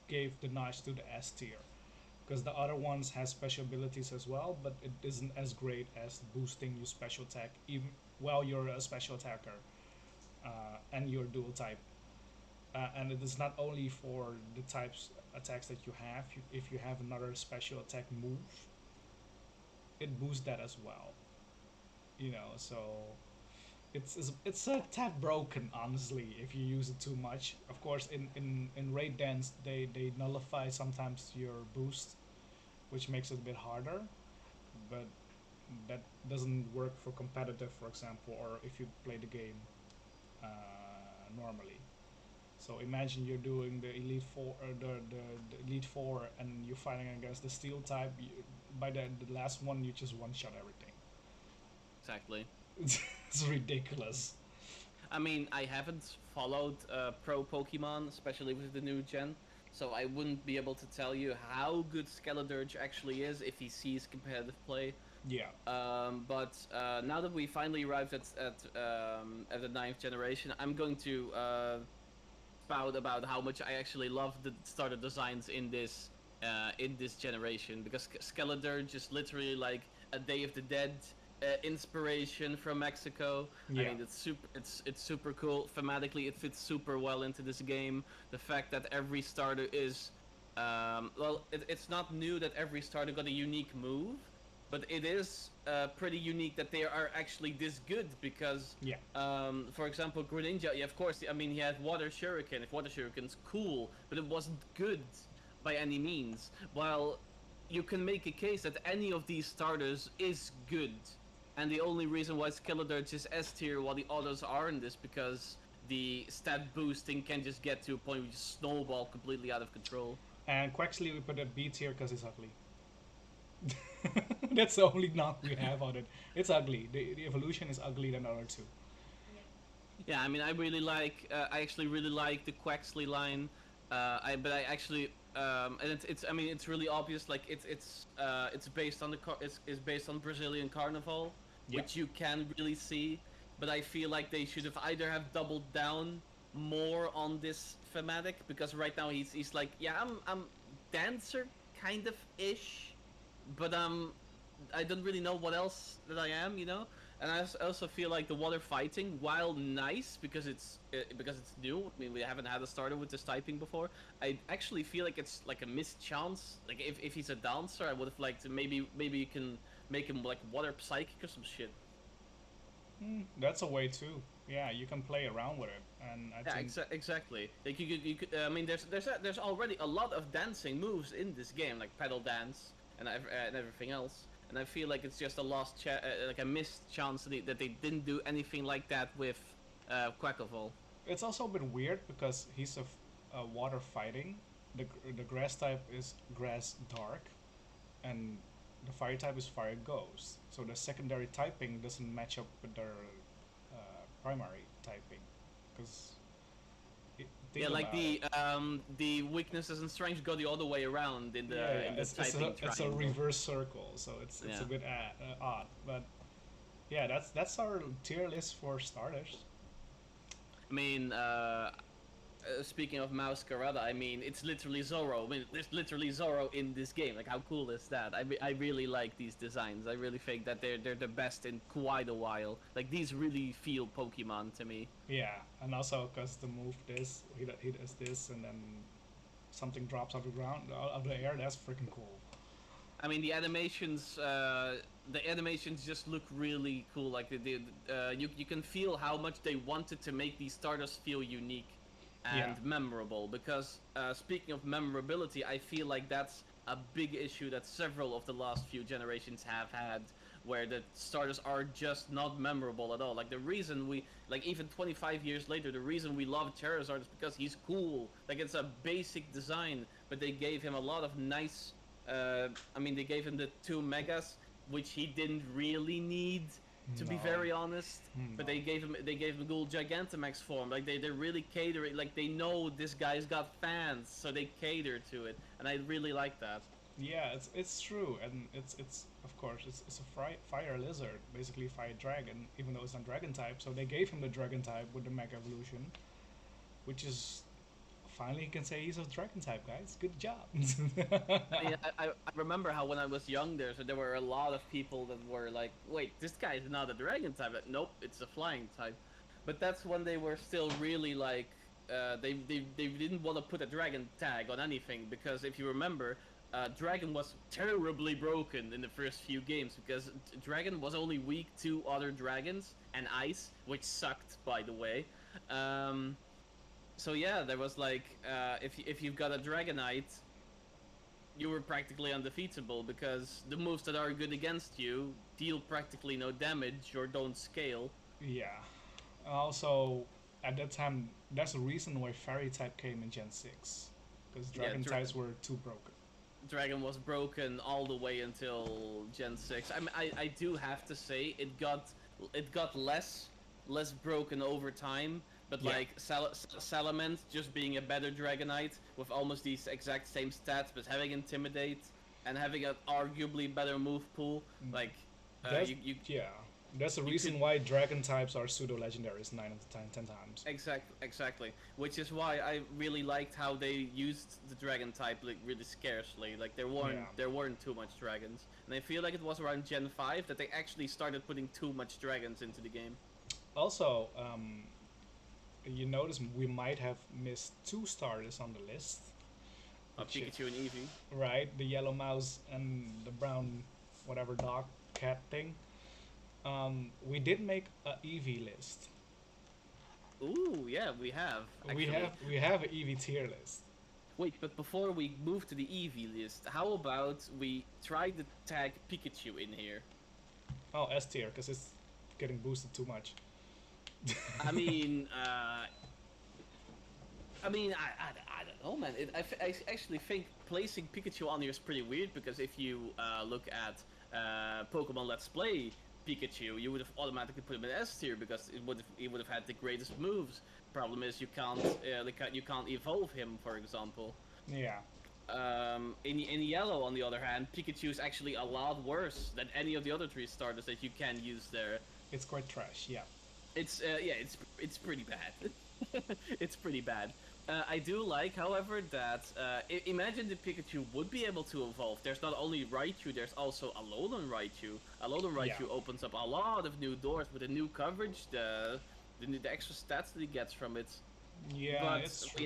gave the notch to the S tier. Because the other ones has special abilities as well, but it isn't as great as boosting your special attack even while you're a special attacker and your dual type. And it is not only for the types attacks that you have. If you have another special attack move, it boosts that as well. So it's a tad broken, honestly, if you use it too much. Of course, in raid dance they nullify sometimes your boost, which makes it a bit harder, but that doesn't work for competitive, for example, or if you play the game uh, normally. So imagine you're doing the Elite Four, the Elite Four, and you're fighting against the Steel type. By the last one, you just one shot everything. Exactly. It's ridiculous. I mean, I haven't followed pro Pokemon, especially with the new gen, so I wouldn't be able to tell you how good Skeledirge actually is if he sees competitive play. Yeah. But now that we finally arrived at the ninth generation, I'm going to spout about how much I actually love the starter designs in this generation, because Skeledirge is literally like a Day of the Dead inspiration from Mexico. I Yeah. mean, it's super cool. Thematically, it fits super well into this game. The fact that every starter is it's not new that every starter got a unique move, but it is pretty unique that they are actually this good because, Yeah. for example, Greninja, yeah, of course, I mean, he had Water Shuriken. If Water Shuriken's cool, but it wasn't good by any means. While you can make a case that any of these starters is good, and the only reason why Skeledirge is S tier while the others aren't is because the stat boosting can just get to a point where you just snowball completely out of control. And Quaxley we put at B tier because it's ugly. That's the only knock we have on it. It's ugly. The evolution is ugly than the other two. Yeah, I mean, I actually really like the Quaxley line. But I actually, and it's, I mean, it's really obvious. Like, it's based on it's based on Brazilian Carnival, Yeah. which you can really see. But I feel like they should have either have doubled down more on this thematic, because right now he's like, yeah, I'm dancer kind of ish, but I don't really know what else that I am, you know. And I also feel like the water fighting, while nice because it's new. I mean, we haven't had a starter with this typing before. I actually feel like it's like a missed chance. Like if he's a dancer, I would have liked to maybe you can make him like water psychic or some shit. That's a way too. Yeah, you can play around with it, and I Yeah, think exactly. Like you could. I mean, there's already a lot of dancing moves in this game, like pedal dance and everything else. And I feel like it's just a like a missed chance that they didn't do anything like that with Quacklevolt. it's also a bit weird because he's a water fighting. The grass type is grass dark, and the fire type is fire ghost. So the secondary typing doesn't match up with their primary typing, because think Yeah, like about it. the weaknesses and strengths go the other way around in the Yeah, yeah. in the It's typing it's a triangle. reverse circle, so it's a Yeah. bit odd. But yeah, that's our tier list for starters. I mean, speaking of Masquerada, I mean, it's literally Zoro. I mean, there's literally Zoro in this game. Like, how cool is that? I really like these designs. I really think that they're the best in quite a while. Like, these really feel Pokemon to me. Yeah, and also because the move he does this, and then something drops out of the ground, out of the air. That's freaking cool. I mean, the animations just look really cool. Like, you can feel how much they wanted to make these starters feel unique and Yeah. memorable. Because speaking of memorability, I feel like that's a big issue that several of the last few generations have had, where the starters are just not memorable at all. Like the reason we, like even 25 years later, the reason we love Charizard is because he's cool. Like it's a basic design, but they gave him a lot of nice. I mean, they gave him the 2 megas, which he didn't really need, to be No. very honest. But No. they gave him Ghoul Gigantamax form. Like they're really catering. Like they know this guy's got fans, so they cater to it, and I really like that. Yeah, it's true, and it's of course it's a fire lizard, basically fire dragon, even though it's not dragon type. So they gave him the dragon type with the Mega Evolution, which is finally you can say he's a dragon type, guys. Good job. Yeah, I remember how when I was young there were a lot of people that were like, wait, this guy is not a dragon type. Like, nope, it's a flying type. But that's when they were still really like, they didn't want to put a dragon tag on anything, because if you remember, Dragon was terribly broken in the first few games, because Dragon was only weak to other dragons and Ice, which sucked, by the way. Um, so yeah, there was like, if you've got a Dragonite, you were practically undefeatable, because the moves that are good against you deal practically no damage or don't scale. Yeah. Also, at that time, that's the reason why fairy type came in Gen 6, because Yeah, dragon types were too broken. Dragon was broken all the way until Gen 6. I mean, I do have to say it got less less broken over time. But Yeah. like Salamence just being a better Dragonite with almost these exact same stats, but having Intimidate and having an arguably better move pool, like That's you yeah. That's the you could reason why dragon types are pseudo legendaries 9 out of 10 times. exactly, which is why I really liked how they used the dragon type like really scarcely. Like Yeah. there weren't too much dragons, and I feel like it was around Gen 5 that they actually started putting too much dragons into the game. Also, you notice we might have missed two starters on the list, which is, Pikachu and Eevee. right, the yellow mouse and the brown whatever dog cat thing. We did make a Eevee list. Ooh, yeah, we have We actually. have an Eevee tier list. Wait, but before we move to the Eevee list, how about we try to tag Pikachu in here? Oh, S tier because it's getting boosted too much. I mean, I don't know, man. I actually think placing Pikachu on here is pretty weird because if you look at Pokemon Let's Play Pikachu, you would have automatically put him in S tier because it would have had the greatest moves. Problem is you can't evolve him, for example. Yeah. In yellow, on the other hand, Pikachu is actually a lot worse than any of the other three starters that you can use there. It's quite trash. Yeah. It's it's pretty bad. It's pretty bad. I do like, however, that imagine the Pikachu would be able to evolve. There's not only Raichu, there's also Alolan Raichu. Alolan Raichu Yeah. opens up a lot of new doors with the new coverage, the extra stats that he gets from it. Yeah, But it's true.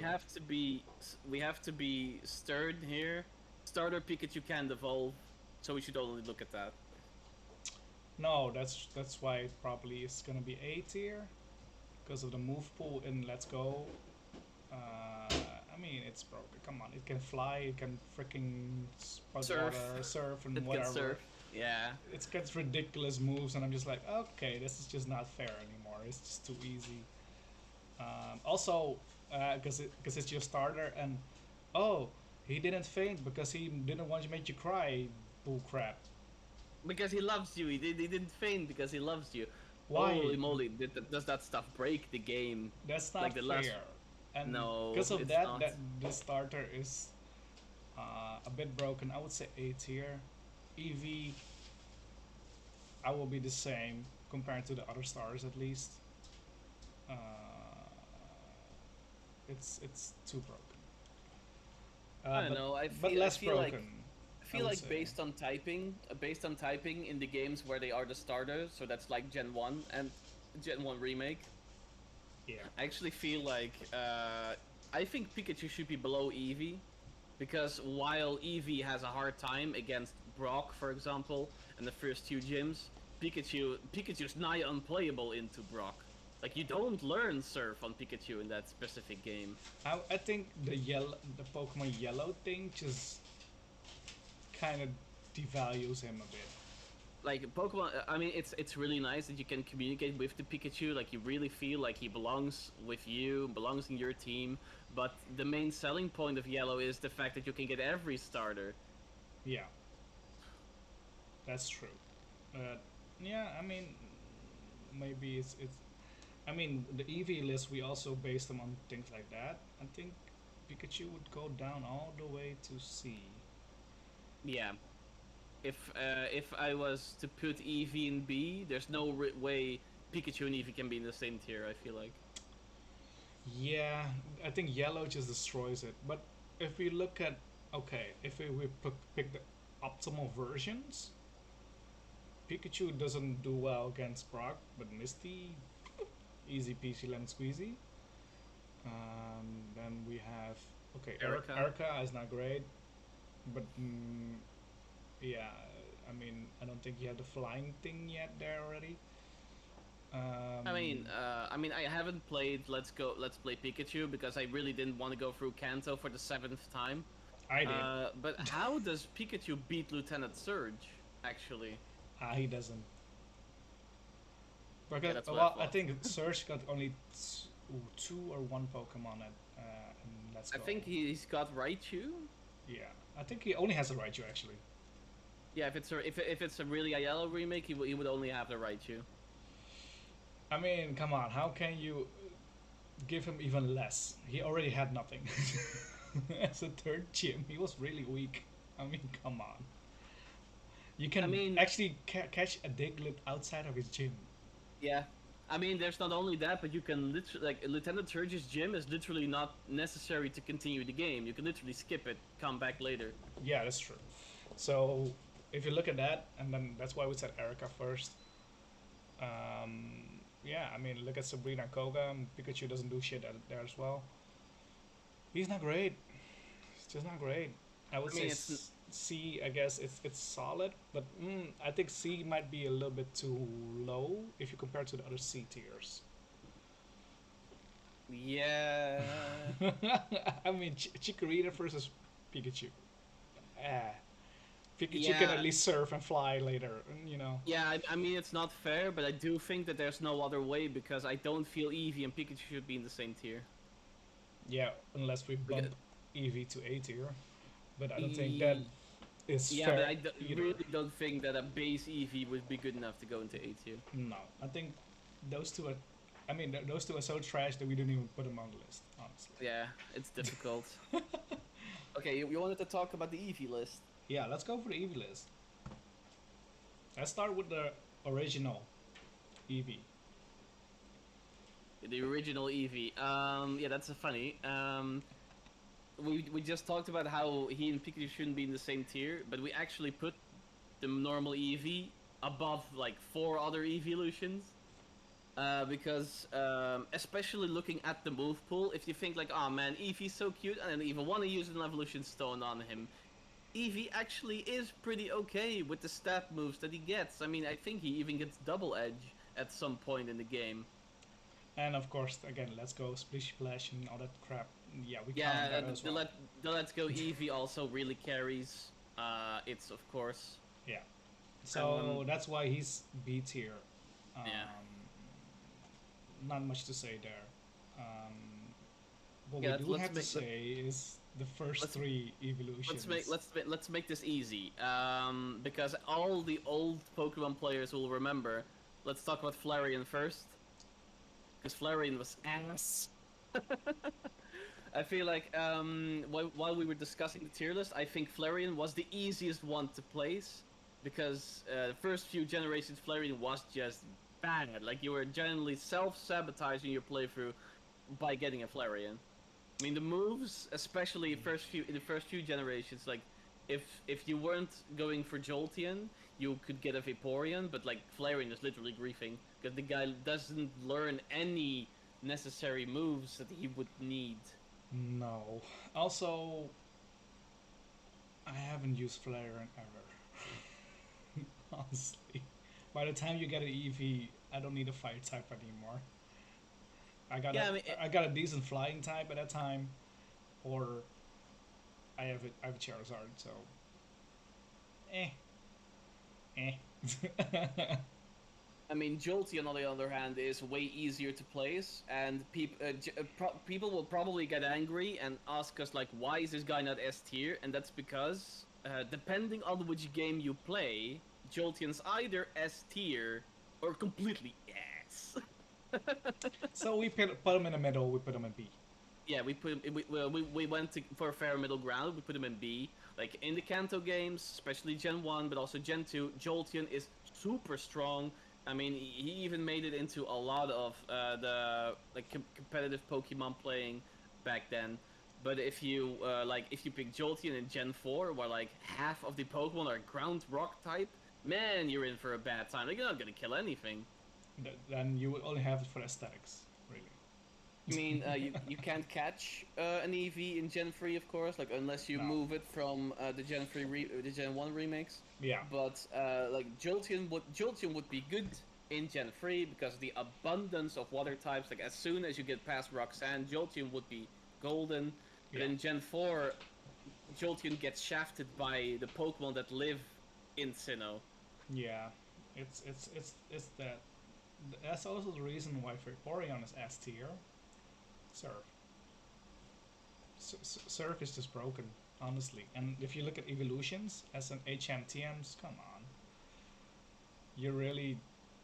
we have to be stern here. Starter Pikachu can't evolve, so we should only look at that. No, that's why it probably is gonna be A tier, because of the move pool in Let's Go. I mean, it's broken. Come on, it can fly, it can freaking spout Surf. water, surf, and It whatever. can surf. Yeah. It gets ridiculous moves, and I'm just like, okay, this is just not fair anymore. It's just too easy. Also, because it's your starter, and oh, he didn't faint because he didn't want to make you cry. Bull crap. Because he loves you. He didn't faint because he loves you. Why? Holy moly! Does that stuff break the game? That's not Like the fair. last- And No, because of it's that, not. that this starter is a bit broken. I would say A tier. Eevee, I will be the same compared to the other stars at least. Uh, it's too broken. I don't but, know. but less I feel broken. like I feel would like say. based on typing in the games where they are the starters, so that's like Gen 1 and Gen 1 remake. Yeah. I actually feel like I think Pikachu should be below Eevee, because while Eevee has a hard time against Brock, for example, in the first two gyms, Pikachu's nigh unplayable into Brock. Like you don't learn Surf on Pikachu in that specific game. I think the Pokemon Yellow thing just kind of devalues him a bit. Like Pokemon, I mean, it's really nice that you can communicate with the Pikachu. Like you really feel like he belongs with you, belongs in your team. But the main selling point of Yellow is the fact that you can get every starter. Yeah. That's true. Yeah, I mean, maybe it's. I mean, the Eevee list we also based them on things like that. I think Pikachu would go down all the way to C. Yeah. If I was to put Eevee in B, there's no way Pikachu and Eevee can be in the same tier. I feel like. Yeah, I think Yellow just destroys it. But if we look at okay, if we pick the optimal versions, Pikachu doesn't do well against Brock, but Misty, easy peasy lemon squeezy. Then we have okay, Erica. Erica is not great, but yeah, I mean I don't think you have the flying thing yet there already. I mean, I haven't played Let's Play Pikachu because I really didn't want to go through Kanto for the 7th time. I did. But how does Pikachu beat Lieutenant Surge? Actually, He doesn't. Yeah, Because that's what I well, I thought. think Surge got only two or one Pokemon at Let's I Go. think he's got Raichu. Yeah, I think he only has a Raichu actually. Yeah, if it's a really a yellow remake, he would only have the Raichu. I mean, come on, how can you give him even less? He already had nothing. As a third gym, he was really weak. I mean, come on. You I can mean, actually catch a Diglett outside of his gym. yeah. I mean, there's not only that, but you can literally, like, Lieutenant Surge's gym is literally not necessary to continue the game. You can literally skip it, come back later. Yeah, that's true. So if you look at that, and then that's why we said Erica first. Yeah, I mean, look at Sabrina and Koga. And Pikachu doesn't do shit there as well. He's not great. It's just not great. I would I say mean, it's C. I guess it's solid, but I think C might be a little bit too low if you compare to the other C tiers. yeah. I mean, Chikorita versus Pikachu. Ah, Pikachu can at Yeah, least surf and fly later. You know. yeah. I mean, it's not fair, but I do think that there's no other way because I don't feel Eevee and Pikachu should be in the same tier. Yeah, unless we bump Because, Eevee to A tier, but I don't think that E- is yeah, but fair I either. really don't think that a base Eevee would be good enough to go into A tier. No, I think those two are. I mean, those two are so trash that we didn't even put them on the list. Honestly. Yeah, it's difficult. Okay, you wanted to talk about the Eevee list. Yeah, let's go for the Eevee list. Let's start with the original Eevee. The original Eevee. Yeah, that's funny. We just talked about how he and Pikachu shouldn't be in the same tier, but we actually put the normal Eevee above like 4 other Eeveelutions. Because especially looking at the move pool, if you think like, oh man, Eevee's so cute, and I don't even want to use an evolution stone on him. Eevee actually is pretty okay with the stat moves that he gets. I mean, I think he even gets double edge at some point in the game. And of course, again, let's go Splish Splash and all that crap. Yeah, we count Yeah, that as the well. Let's Go Eevee also really carries. It's of course. Yeah. So Um, that's why he's B tier. yeah. Not much to say there. What Yeah, we do let's have to make say is the first let's- three evolutions. let's make this easy. Because all the old Pokemon players will remember. Let's talk about Flareon first. Because Flareon was ass. I feel like while we were discussing the tier list, I think Flareon was the easiest one to place because the first few generations Flareon was just bad. Like you were generally self-sabotaging your playthrough by getting a Flareon. I mean the moves, especially in the first few generations, like if you weren't going for Jolteon, you could get a Vaporeon, but like Flareon is literally griefing because the guy doesn't learn any necessary moves that he would need. No. Also, I haven't used Flareon ever. Honestly. By the time you get an Eevee, I don't need a fire type anymore. I got Yeah, a I mean, I got a decent flying type at that time, or I have a Charizard, so eh eh. I mean, Jolteon on the other hand is way easier to place, and people will probably get angry and ask us like, why is this guy not S tier? And that's because depending on which game you play, Jolteon's either S tier or completely ass. So we put him in the middle. We put him in B. Yeah, we went for a fair middle ground. We put him in B. Like in the Kanto games, especially Gen 1, but also Gen 2, Jolteon is super strong. I mean, he even made it into a lot of the like competitive Pokemon playing back then. But if you if you pick Jolteon in Gen 4, where like half of the Pokemon are ground rock type, man, you're in for a bad time. Like, you're not gonna kill anything. Then you would only have it for aesthetics, really. I mean, you can't catch an Eevee in Gen 3, of course, like unless you No. move it from the the Gen 1 remakes. Yeah. But like Jolteon would be good in Gen 3 because of the abundance of water types. Like as soon as you get past Roxanne, Jolteon would be golden. But Yeah. in Gen 4, Jolteon gets shafted by the Pokemon that live in Sinnoh. Yeah. It's that. That's also the reason why Vaporeon is S tier. Surf. Surf is just broken, honestly. And if you look at evolutions as an HMTMs, come on. You really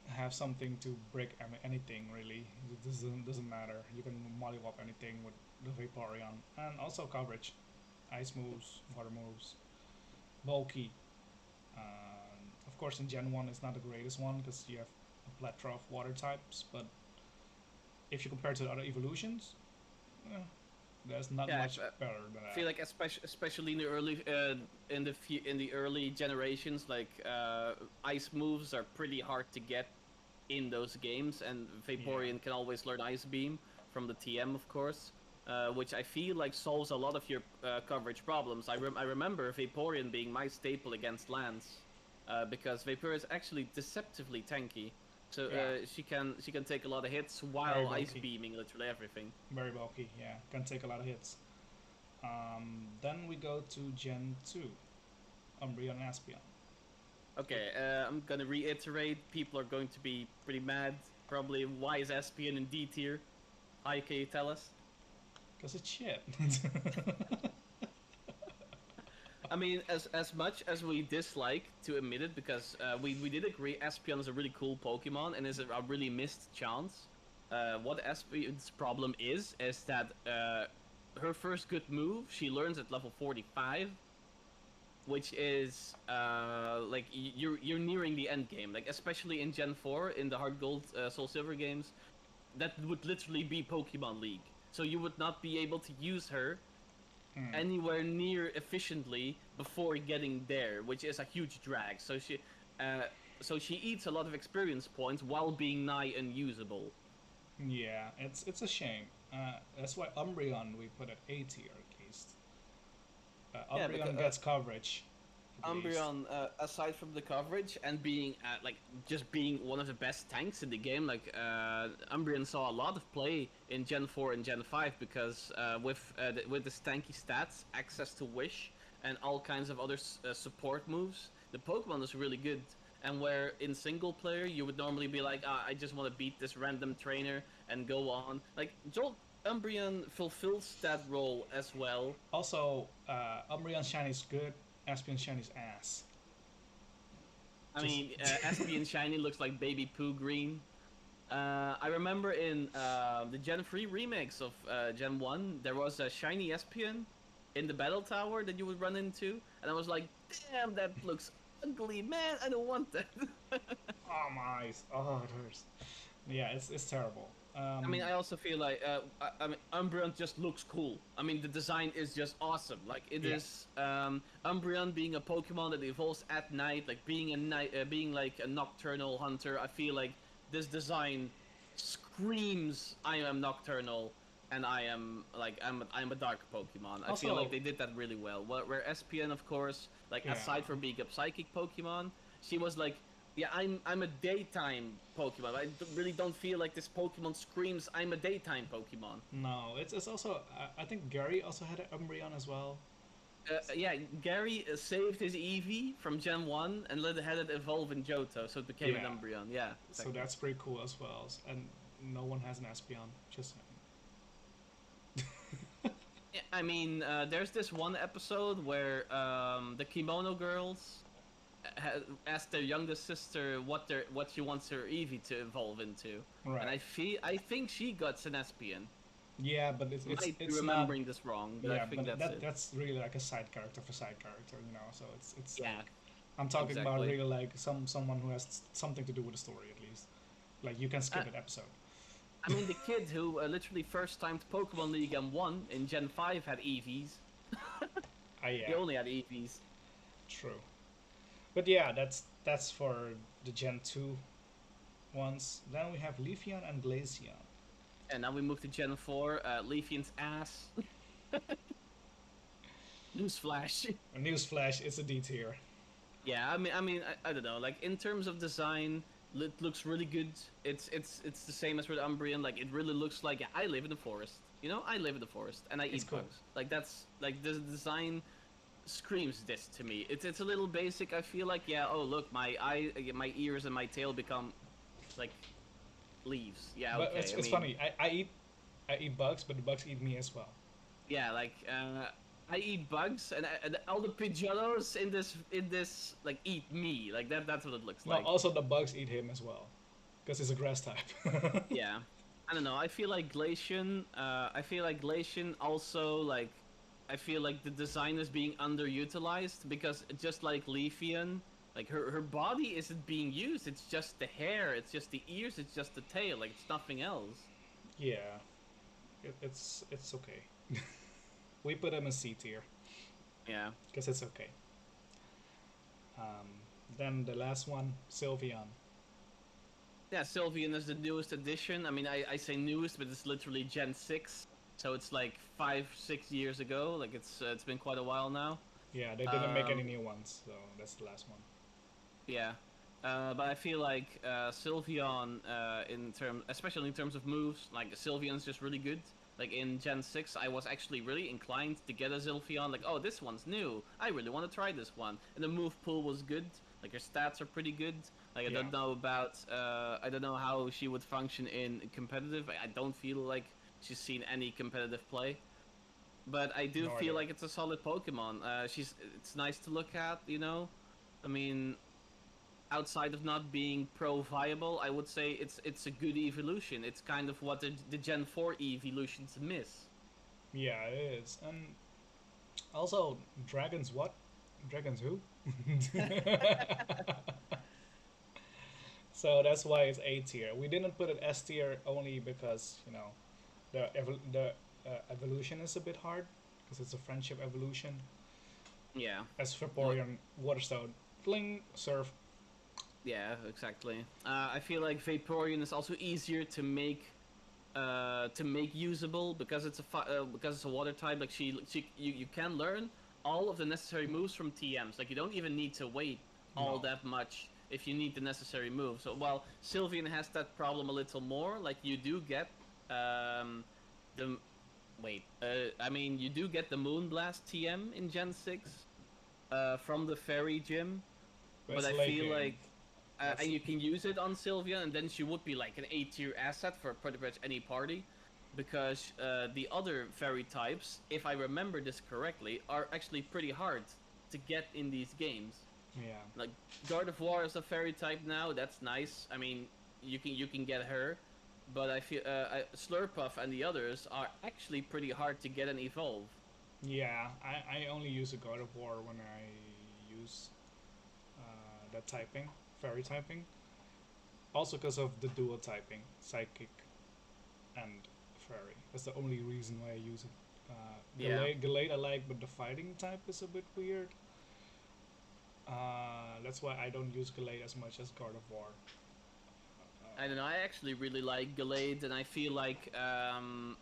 have something to break anything really. It doesn't matter. You can mollywop anything with the Vaporeon, and also coverage, ice moves, water moves, bulky. Of course, in Gen 1, it's not the greatest one because you have a plethora of water types, but if you compare to the other evolutions, eh, there's not Yeah, much better than I feel that. like especially in the early in the early generations, like ice moves are pretty hard to get in those games, and Yeah, Vaporeon can always learn Ice Beam from the TM, of course, which I feel like solves a lot of your coverage problems. I remember Vaporeon being my staple against Lance, because Vaporeon is actually deceptively tanky. So yeah, she can take a lot of hits very while ice bulky, beaming literally everything. very bulky. Yeah, can take a lot of hits. Then we go to Gen 2, Umbreon and Aspeon. Okay, I'm gonna reiterate. People are going to be pretty mad. Probably. Why is Espion in D tier? Hi, can you tell us? Because it's shit. I mean, as much as we dislike to admit it, because we did agree Espion is a really cool Pokemon and is a really missed chance. What Espion's problem is that her first good move she learns at level 45, which is like you're nearing the end game. Like especially in Gen 4 in the Heart Gold, Soul Silver games, that would literally be Pokemon League. So you would not be able to use her Hmm. anywhere near efficiently before getting there, which is a huge drag. Uh, so she eats a lot of experience points while being nigh unusable. Yeah, it's a shame. That's why Umbreon we put at A tier at least. Yeah, because Umbreon gets coverage, at least. Umbreon, aside from the coverage and being like just being one of the best tanks in the game, like Umbreon saw a lot of play in Gen 4 and Gen 5 because with the stanky stats, access to Wish, and all kinds of other support moves, the Pokemon is really good. And where in single player you would normally be like, I just want to beat this random trainer and go on. Like Jolt Umbreon fulfills that role as well. Also, Umbreon Shiny's good. Aspeon Shiny's ass. I Just mean, Espion Shiny looks like baby poo green. I remember in the Gen 3 remakes of Gen 1, there was a shiny Espion in the battle tower that you would run into, and I was like, damn, that looks ugly, man, I don't want that. oh my eyes. Oh, it hurts. Yeah, it's terrible. I mean, I also feel like, I mean, Umbreon just looks cool. I mean, the design is just awesome. Like, it Yeah. is, Umbreon being a Pokemon that evolves at night, like being being like a nocturnal hunter, I feel like this design screams, I am nocturnal, and I am, like, I'm a dark Pokemon. I feel Also, like they did that really well. Where SPN, of course, like, yeah. aside from being a psychic Pokemon, she was like, yeah, I'm a daytime Pokemon. Really don't feel like this Pokemon screams I'm a daytime Pokemon. No, it's also. I think Gary also had an Umbreon as well. Yeah, Gary saved his Eevee from Gen 1 and had it evolve in Johto, so it became Yeah. an Umbreon. Yeah, So exactly. that's pretty cool as well. And no one has an Aspeon. Just Yeah, I mean, there's this one episode where the Kimono girls asked their youngest sister what she wants her Eevee to evolve into, and right. I think she got an Espion. Yeah, but Might be it's not. remembering this wrong, but I Yeah, think but that's it. that's really like a side character for side character, you know. So it's Yeah, like I'm talking about exactly. really like someone who has something to do with the story at least. Like you can Uh, skip an episode. I mean, the kid who literally first timed Pokemon League and won in Gen 5 had Eevees. Ah, yeah, He only had Eevees. true. But yeah, that's for the Gen 2 ones. Then we have Leafeon and Glaceon. And now we move to Gen 4, Leafeon's ass. Newsflash. Newsflash, it's a D tier. Yeah, I don't know. Like in terms of design, it looks really good. It's the same as with Umbreon. Like it really looks like, yeah, I live in the forest. You know, I live in the forest and I It's eat cool. bugs. Like that's like the design screams this to me. It's a little basic. I feel like, yeah. Oh look, my ears and my tail become like leaves. Yeah, But okay. it's funny. I eat bugs, but the bugs eat me as well. Yeah, like I eat bugs, and all the pigeonos in this like eat me. Like that's what it looks No, like. also the bugs eat him as well. because it's a grass type. Yeah. I don't know. I feel like Glacian. I feel like Glacian also like. I feel like the design is being underutilized because just like Leafeon, like her body isn't being used. It's just the hair. It's just the ears. It's just the tail. Like it's nothing else. Yeah, it's okay. We put him in C tier Yeah. because it's okay. Um, then the last one, Sylveon. Yeah, Sylveon is the newest edition. I mean, I say newest, but it's literally Gen 6. So it's like 5, 6 years ago. Like it's been quite a while now. Yeah, they didn't make any new ones, so that's the last one. Yeah. But I feel like Sylveon, especially in terms of moves, like Sylveon's just really good. Like in Gen 6, I was actually really inclined to get a Sylveon. Like, oh, this one's new. I really want to try this one. And the move pool was good. Like her stats are pretty good. Like I Yeah. don't know about, I don't know how she would function in competitive. I don't feel like she's seen any competitive play. But I do No feel idea. like it's a solid Pokemon. It's nice to look at, you know. I mean, outside of not being pro viable, I would say it's a good evolution. It's kind of what the Gen 4 evolutions miss. Yeah, it is. And also, dragons what? Dragons who? So that's why it's A tier. We didn't put it S tier only because the evolution is a bit hard because it's a friendship evolution. Yeah. As Vaporeon, Waterstone, Fling, Surf. Yeah, exactly. I feel like Vaporeon is also easier to make usable because because it's a water type. Like you can learn all of the necessary moves from TMs. Like you don't even need to wait all No. that much if you need the necessary move. So while Sylveon has that problem a little more, like you do get the I mean you do get the Moonblast TM in Gen 6 from the Fairy Gym, but It's I late feel game. like That's- and you can use it on Sylvia, and then she would be like an A tier asset for pretty much any party, because the other fairy types, if I remember this correctly, are actually pretty hard to get in these games. Yeah. Like God of War is a fairy type now. That's nice. I mean, you can get her, but I feel Slurpuff and the others are actually pretty hard to get and evolve. Yeah, I only use a God of War when I use that typing, fairy typing. Also because of the dual typing, psychic and fairy. That's the only reason why I use it. Yeah. Gallade I like, but the fighting type is a bit weird. That's why I don't use Gallade as much as God of War. I don't know. I actually really like Gallade, and I feel like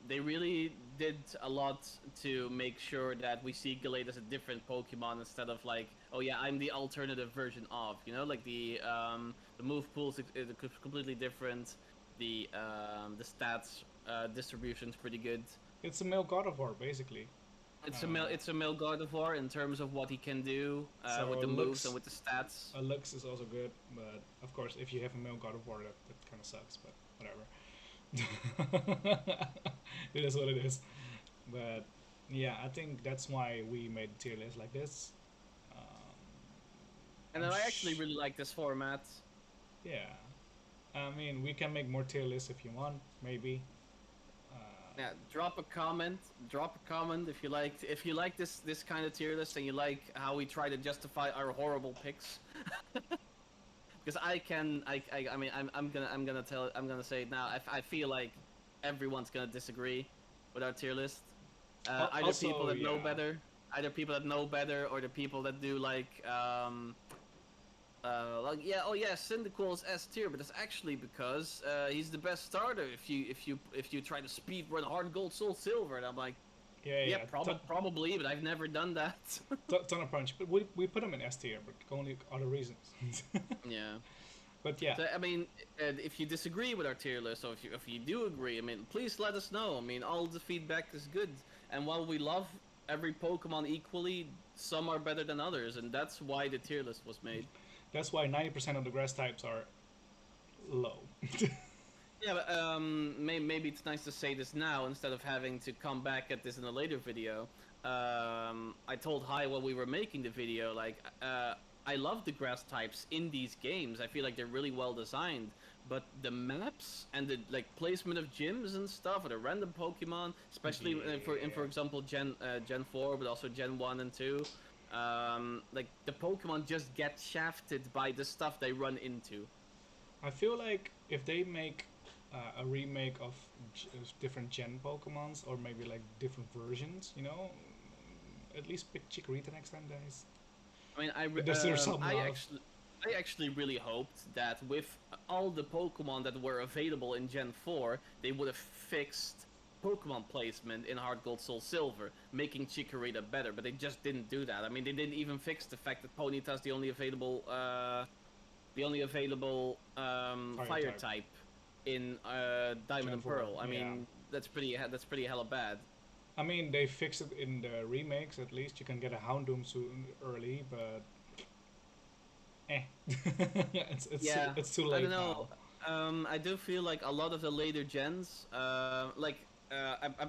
they really did a lot to make sure that we see Gallade as a different Pokemon instead of like, oh yeah, I'm the alternative version of. You know, like the move pool is completely different. The stats distribution's pretty good. It's a male God of War, basically. It's a male God of War in terms of what he can do So with the it moves looks- and with the stats. Lux is also good, but of course, if you have a male God of War, that kind of sucks, but whatever. It is what it is. But yeah, I think that's why we made a tier list like this. Um, And I'm I actually sh- really like this format. Yeah. I mean, we can make more tier lists if you want, maybe. Yeah, drop a comment. Drop a comment if you like this kind of tier list and you like how we try to justify our horrible picks. Because I mean I'm gonna say it now. I feel like everyone's gonna disagree with our tier list. Either Also, people that know yeah. better, or the people that do like yeah, oh yeah, Cyndaquil is S tier, but it's actually because he's the best starter if you try to speed run Hard Gold Soul Silver, and I'm like, yeah, probably, but I've never done that. Ton of punch, but we put him in S tier, but only other reasons. Yeah. But yeah, So I mean, if you disagree with our tier list, or if you do agree, I mean, please let us know. I mean, all the feedback is good, and while we love every Pokemon equally, some are better than others, and that's why the tier list was made. that's why 90% of the grass types are low. Yeah, but maybe it's nice to say this now instead of having to come back at this in a later video. I told Hai while we were making the video, like, I love the grass types in these games. I feel like they're really well designed, but the maps and the like placement of gyms and stuff, or the random Pokemon, especially for Yeah. example Gen 4, but also Gen 1 and 2, like the Pokemon just get shafted by the stuff they run into. I feel like if they make a remake of different gen Pokemons, or maybe like different versions, you know, at least pick Chikorita next time, guys. I mean, There's some love. I actually really hoped that with all the Pokemon that were available in Gen 4, they would have fixed Pokemon placement in Heart Gold Soul Silver, making Chikorita better, but they just didn't do that. I mean, they didn't even fix the fact that Ponyta's the only available fire type in Diamond Gen and 4, Pearl. I yeah. mean, that's pretty hella bad. I mean, they fixed it in the remakes. At least you can get a Houndoom soon early, but eh, Yeah, it's too I late don't know. now. I do feel like a lot of the later gens, I'm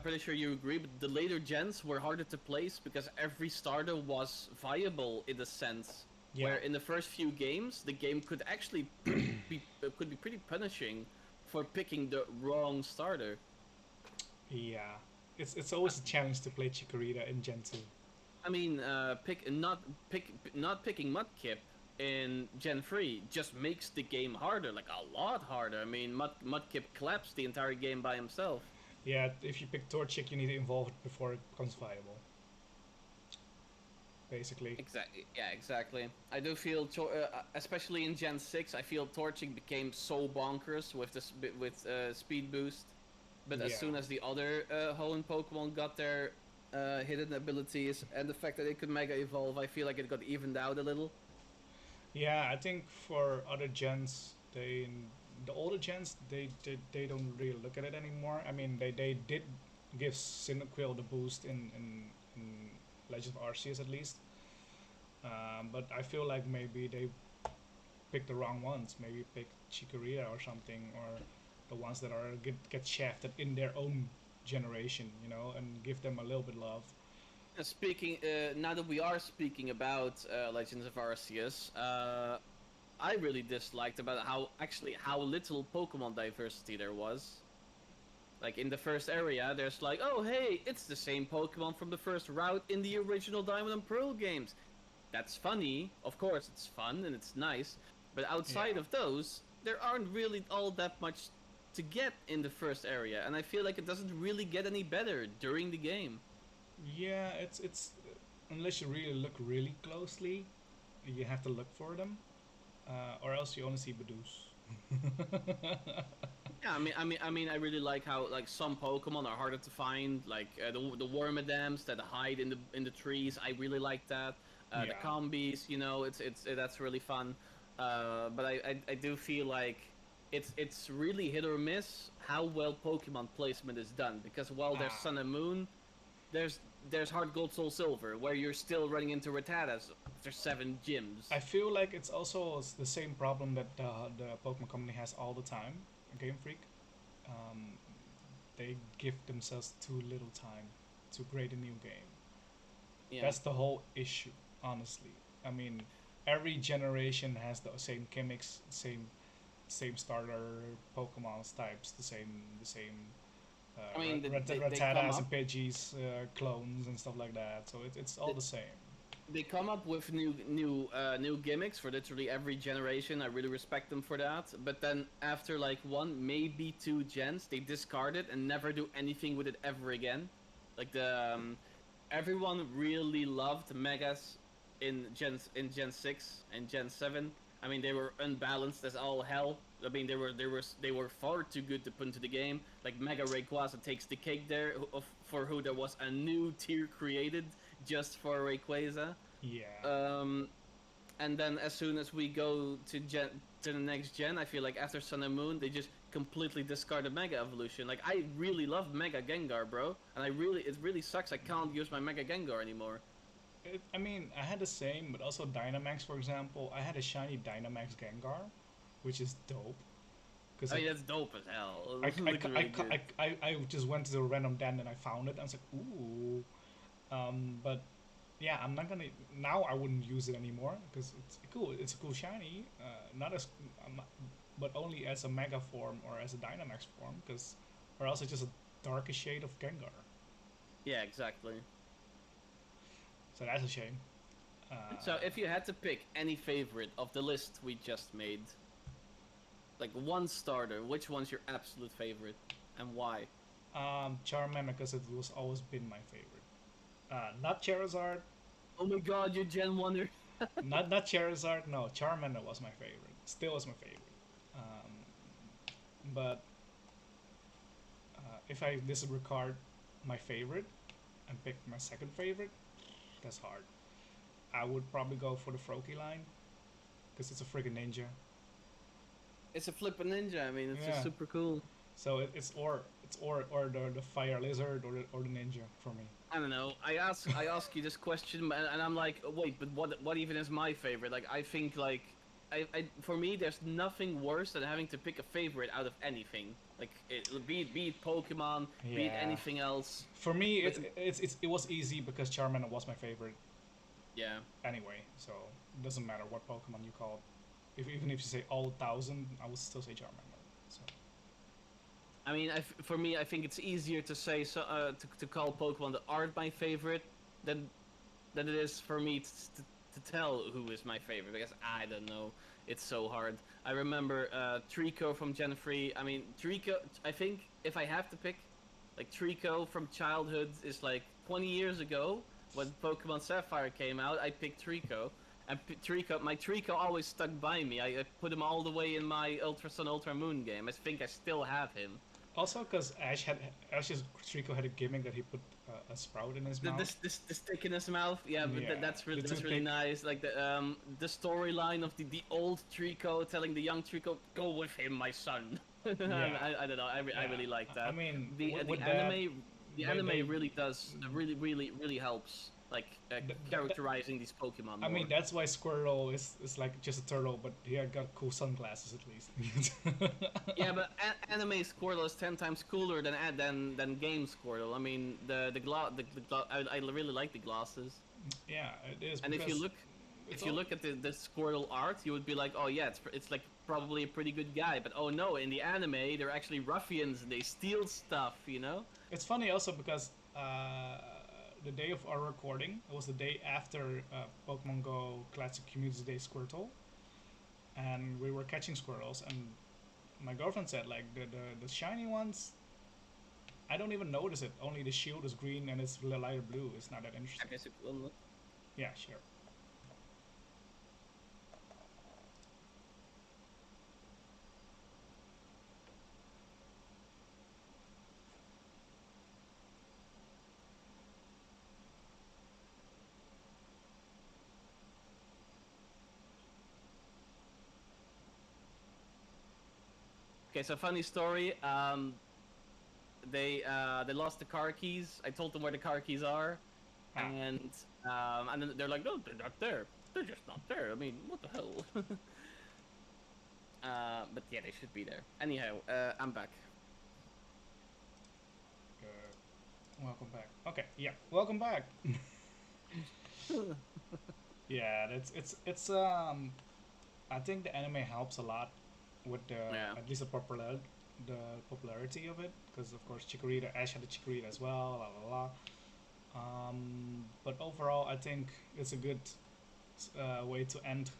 pretty sure you agree, but the later gens were harder to place because every starter was viable in a sense. Yeah, Where in the first few games, the game could actually could be pretty punishing for picking the wrong starter. yeah. It's always a challenge to play Chikorita in Gen 2. I mean, not picking Mudkip in Gen 3 just makes the game harder, like a lot harder. I mean, Mudkip collapsed the entire game by himself. Yeah, if you pick Torchic, you need to evolve it before it becomes viable. Basically. Exactly. Yeah, exactly. I do feel, especially in Gen 6, I feel Torchic became so bonkers with this with speed boost. But as Yeah. soon as the other Hoenn Pokemon got their hidden abilities and the fact that they could Mega Evolve, I feel like it got evened out a little. Yeah, I think for other gens, the older gens they don't really look at it anymore. I mean, they did give Cyndaquil the boost in Legend of Arceus at least, but I feel like maybe they picked the wrong ones. Maybe pick Chikorita or something, or the ones that are get shafted in their own generation, you know, and give them a little bit love. Speaking, now that we are speaking about Legends of Arceus, I really disliked about how little Pokemon diversity there was. Like in the first area, there's like, oh hey, it's the same Pokemon from the first route in the original Diamond and Pearl games. That's funny, of course, it's fun and it's nice, but outside Yeah. of those, there aren't really all that much to get in the first area, and I feel like it doesn't really get any better during the game. Yeah, it's unless you really look really closely, you have to look for them, or else you only see Badoos. Yeah, I really like how like some Pokemon are harder to find, like the Wormadams that hide in the trees. I really like that. The Yeah. Combies, you know, it's that's really fun. But I do feel like it's really hit or miss how well Pokemon placement is done because while there's Ah, Sun and Moon, there's Heart Gold Soul Silver where you're still running into Rattatas. There's 7 gyms. I feel like it's also the same problem that the Pokemon Company has all the time. Game Freak, um, they give themselves too little time to create a new game. Yeah. That's the whole issue, honestly. I mean, every generation has the same gimmicks, same starter Pokemon types, the same I mean, they come Rattatas up and Pidgeys clones and stuff like that. So it's all the same. they come up with new gimmicks for literally every generation. I really respect them for that. But then after like 1, maybe 2 gens, they discard it and never do anything with it ever again. Like the everyone really loved Megas in Gen 6 and Gen 7. I mean, they were unbalanced as all hell. I mean, they were far too good to put into the game. Like Mega Rayquaza takes the cake there, for who there was a new tier created just for Rayquaza. Yeah. And then as soon as we go to the next gen, I feel like after Sun and Moon, they just completely discarded Mega Evolution. Like I really love Mega Gengar, bro, and it really sucks I can't use my Mega Gengar anymore. I mean, I had the same, but also Dynamax, for example. I had a shiny Dynamax Gengar, which is dope. Because I mean, that's dope as hell. I, It I, looks I, really good. I just went to the random den and I found it. I was like, ooh. But yeah, I'm not gonna now. I wouldn't use it anymore because it's cool. It's a cool shiny. Not as, um, but only as a Mega form or as a Dynamax form, because or else it's just a darker shade of Gengar. Yeah, exactly. So that's a shame. So if you had to pick any favorite of the list we just made, like one starter, which one's your absolute favorite, and why? Charmander, because it was always been my favorite. Not Charizard, Oh my God, you're Gen Wonder. not Charizard. No, Charmander was my favorite. Still was my favorite. But if I disregard my favorite and pick my second favorite, that's hard. I would probably go for the Froakie line because it's a freaking ninja. It's a flippin' ninja. I mean, it's just Yeah. super cool. So it's or the fire lizard or the ninja for me. I don't know. I ask you this question, and I'm like, wait, but what even is my favorite? Like, I think like, for me, there's nothing worse than having to pick a favorite out of anything. Like, be it Pokemon, be it Yeah. anything else. For me, But it was easy because Charmander was my favorite yeah. anyway. So it doesn't matter what Pokemon you call. Even if you say all 1,000, I would still say Charmander. So I mean, for me, I think it's easier to say to call Pokemon that aren't my favorite than it is for me to tell who is my favorite, because I don't know. It's so hard. I remember Trico from Gen 3. I mean, Trico, I think if I have to pick, like Trico from childhood is like 20 years ago when Pokemon Sapphire came out, I picked Trico. And my Trico always stuck by me. I put him all the way in my Ultra Sun Ultra Moon game. I think I still have him. also because Ash's Trico had a gimmick that he put a sprout in his mouth. The stick in his mouth, yeah, but Yeah, that's really the that's really toothpick. nice. Like the storyline of the old Trico telling the young Trico, "Go with him, my son." Yeah. I don't know. I really like that. I mean, the with anime that, anime really does really helps, like characterizing these Pokemon I more. mean, that's why Squirtle is like just a turtle, but he had got cool sunglasses at least. Yeah, but anime Squirtle is 10 times cooler than game Squirtle. I mean, I really like the glasses. Yeah, it is. And if you because look, it's if you all- look at the Squirtle art, you would be like, oh yeah, it's like probably a pretty good guy. But oh no, in the anime, they're actually ruffians and they steal stuff, you know? It's funny also because the day of our recording, it was the day after Pokemon Go Classic Community Day Squirtle, and we were catching Squirtles, and my girlfriend said like the shiny ones, I don't even notice it. Only the shield is green and it's lighter blue. It's not that interesting. Okay, so, well, Yeah, sure. okay, so funny story. They lost the car keys. I told them where the car keys are, Ah. and then they're like, no, they're not there. They're just not there. I mean, what the hell? But yeah, they should be there. Anyhow, I'm back. Welcome back. Okay, yeah, welcome back. Yeah, it's. I think the anime helps a lot with the Yeah. at least the popularity of it, because of course Chikorita, Ash had a Chikorita as well, la la la. But overall, I think it's a good way to end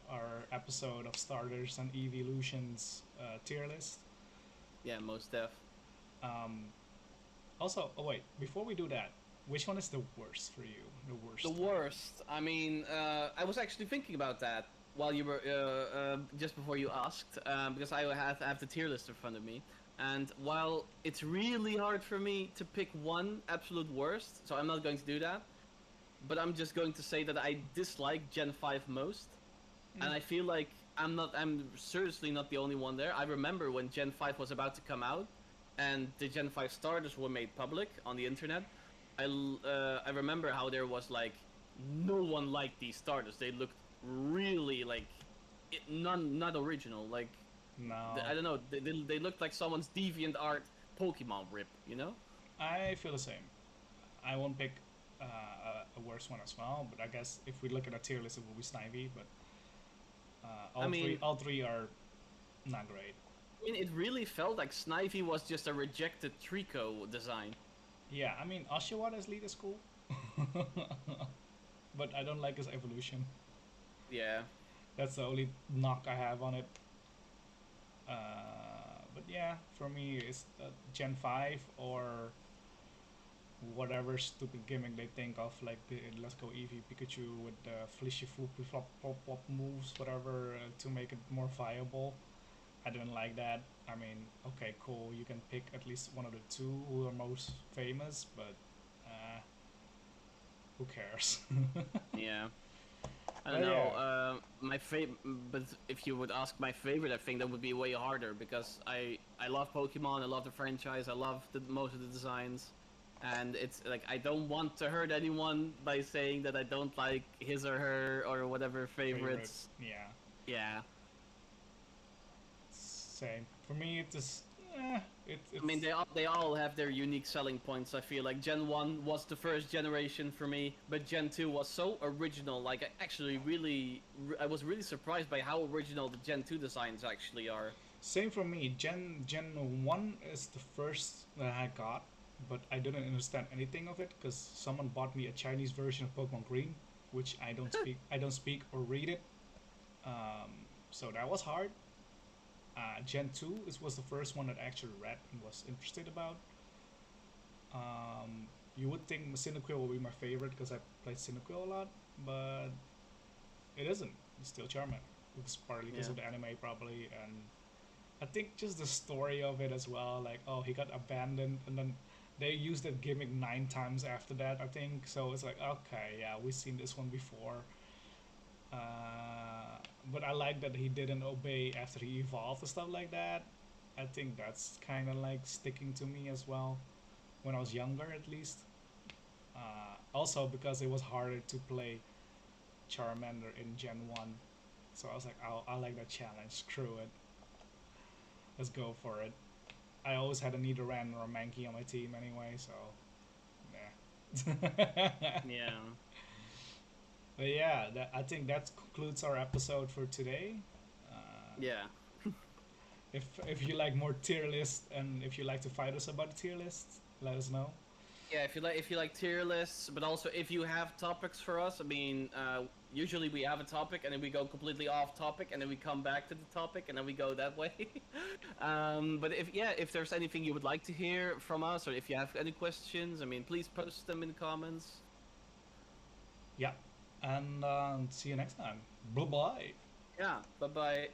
our episode of starters and Eeveelution's tier list. Yeah, most def. Um, Also, oh wait, before we do that, which one is the worst for you? The worst. The worst. I mean, I was actually thinking about that while you were just before you asked, because I have the tier list in front of me, and while it's really hard for me to pick one absolute worst, so I'm not going to do that, but I'm just going to say that I dislike Gen 5 most, and I feel like I'm seriously not the only one there. I remember when Gen 5 was about to come out, and the Gen 5 starters were made public on the internet. I remember how there was like no one liked these starters. They looked really like not original. Like No. I don't know. They looked like someone's deviant art Pokemon rip. You know? I feel the same. I won't pick a worse one as well. But I guess if we look at a tier list, it will be Snivy. But I mean, all three are not great. it really felt like Snivy was just a rejected Trico design. Yeah, I mean Oshawara's lead is cool, but I don't like his evolution. Yeah. That's the only knock I have on it. But yeah, for me, it's Gen 5 or whatever stupid gimmick they think of, like the Let's Go Eevee Pikachu with the flishy floopy flop pop pop moves, whatever, to make it more viable. I didn't like that. I mean, okay, cool, you can pick at least one of the two who are most famous, but who cares? Yeah. I don't But know. yeah, My favorite, but if you would ask my favorite, I think that would be way harder because I love Pokemon. I love the franchise. I love most of the designs, and it's like I don't want to hurt anyone by saying that I don't like his or her or whatever favorites. yeah, Yeah. same. For me, it is. It's. I mean, they all have their unique selling points. I feel like Gen 1 was the first generation for me, but Gen 2 was so original. Like, I actually I was really surprised by how original the Gen 2 designs actually are. Same for me. Gen 1 is the first that I got, but I didn't understand anything of it because someone bought me a Chinese version of Pokemon Green, which I don't speak or read it. So that was hard. Gen 2 was the first one that I actually read and was interested about. You would think Cyndaquil will be my favorite because I played Cyndaquil a lot, but it isn't. It's still Charmander. It's partly because Yeah. of the anime, probably, and I think just the story of it as well. Like, oh, he got abandoned, and then they used that gimmick 9 times after that. I think so. It's like, okay, yeah, we've seen this one before. But I like that he didn't obey after he evolved and stuff like that. I think that's kind of like sticking to me as well, when I was younger at least. Also because it was harder to play Charmander in Gen 1. So I was like, I like that challenge. Screw it. Let's go for it. I always had a Nidoran or a Mankey on my team anyway, so yeah. Yeah. But yeah, I think that concludes our episode for today. Uh, Yeah. if you like more tier lists and if you like to fight us about the tier lists, let us know. Yeah, if you like tier lists, but also if you have topics for us, I mean, usually we have a topic and then we go completely off topic and then we come back to the topic and then we go that way. But if there's anything you would like to hear from us or if you have any questions, I mean, please post them in the comments. Yeah, and see you next time. Bye bye. Yeah, bye bye.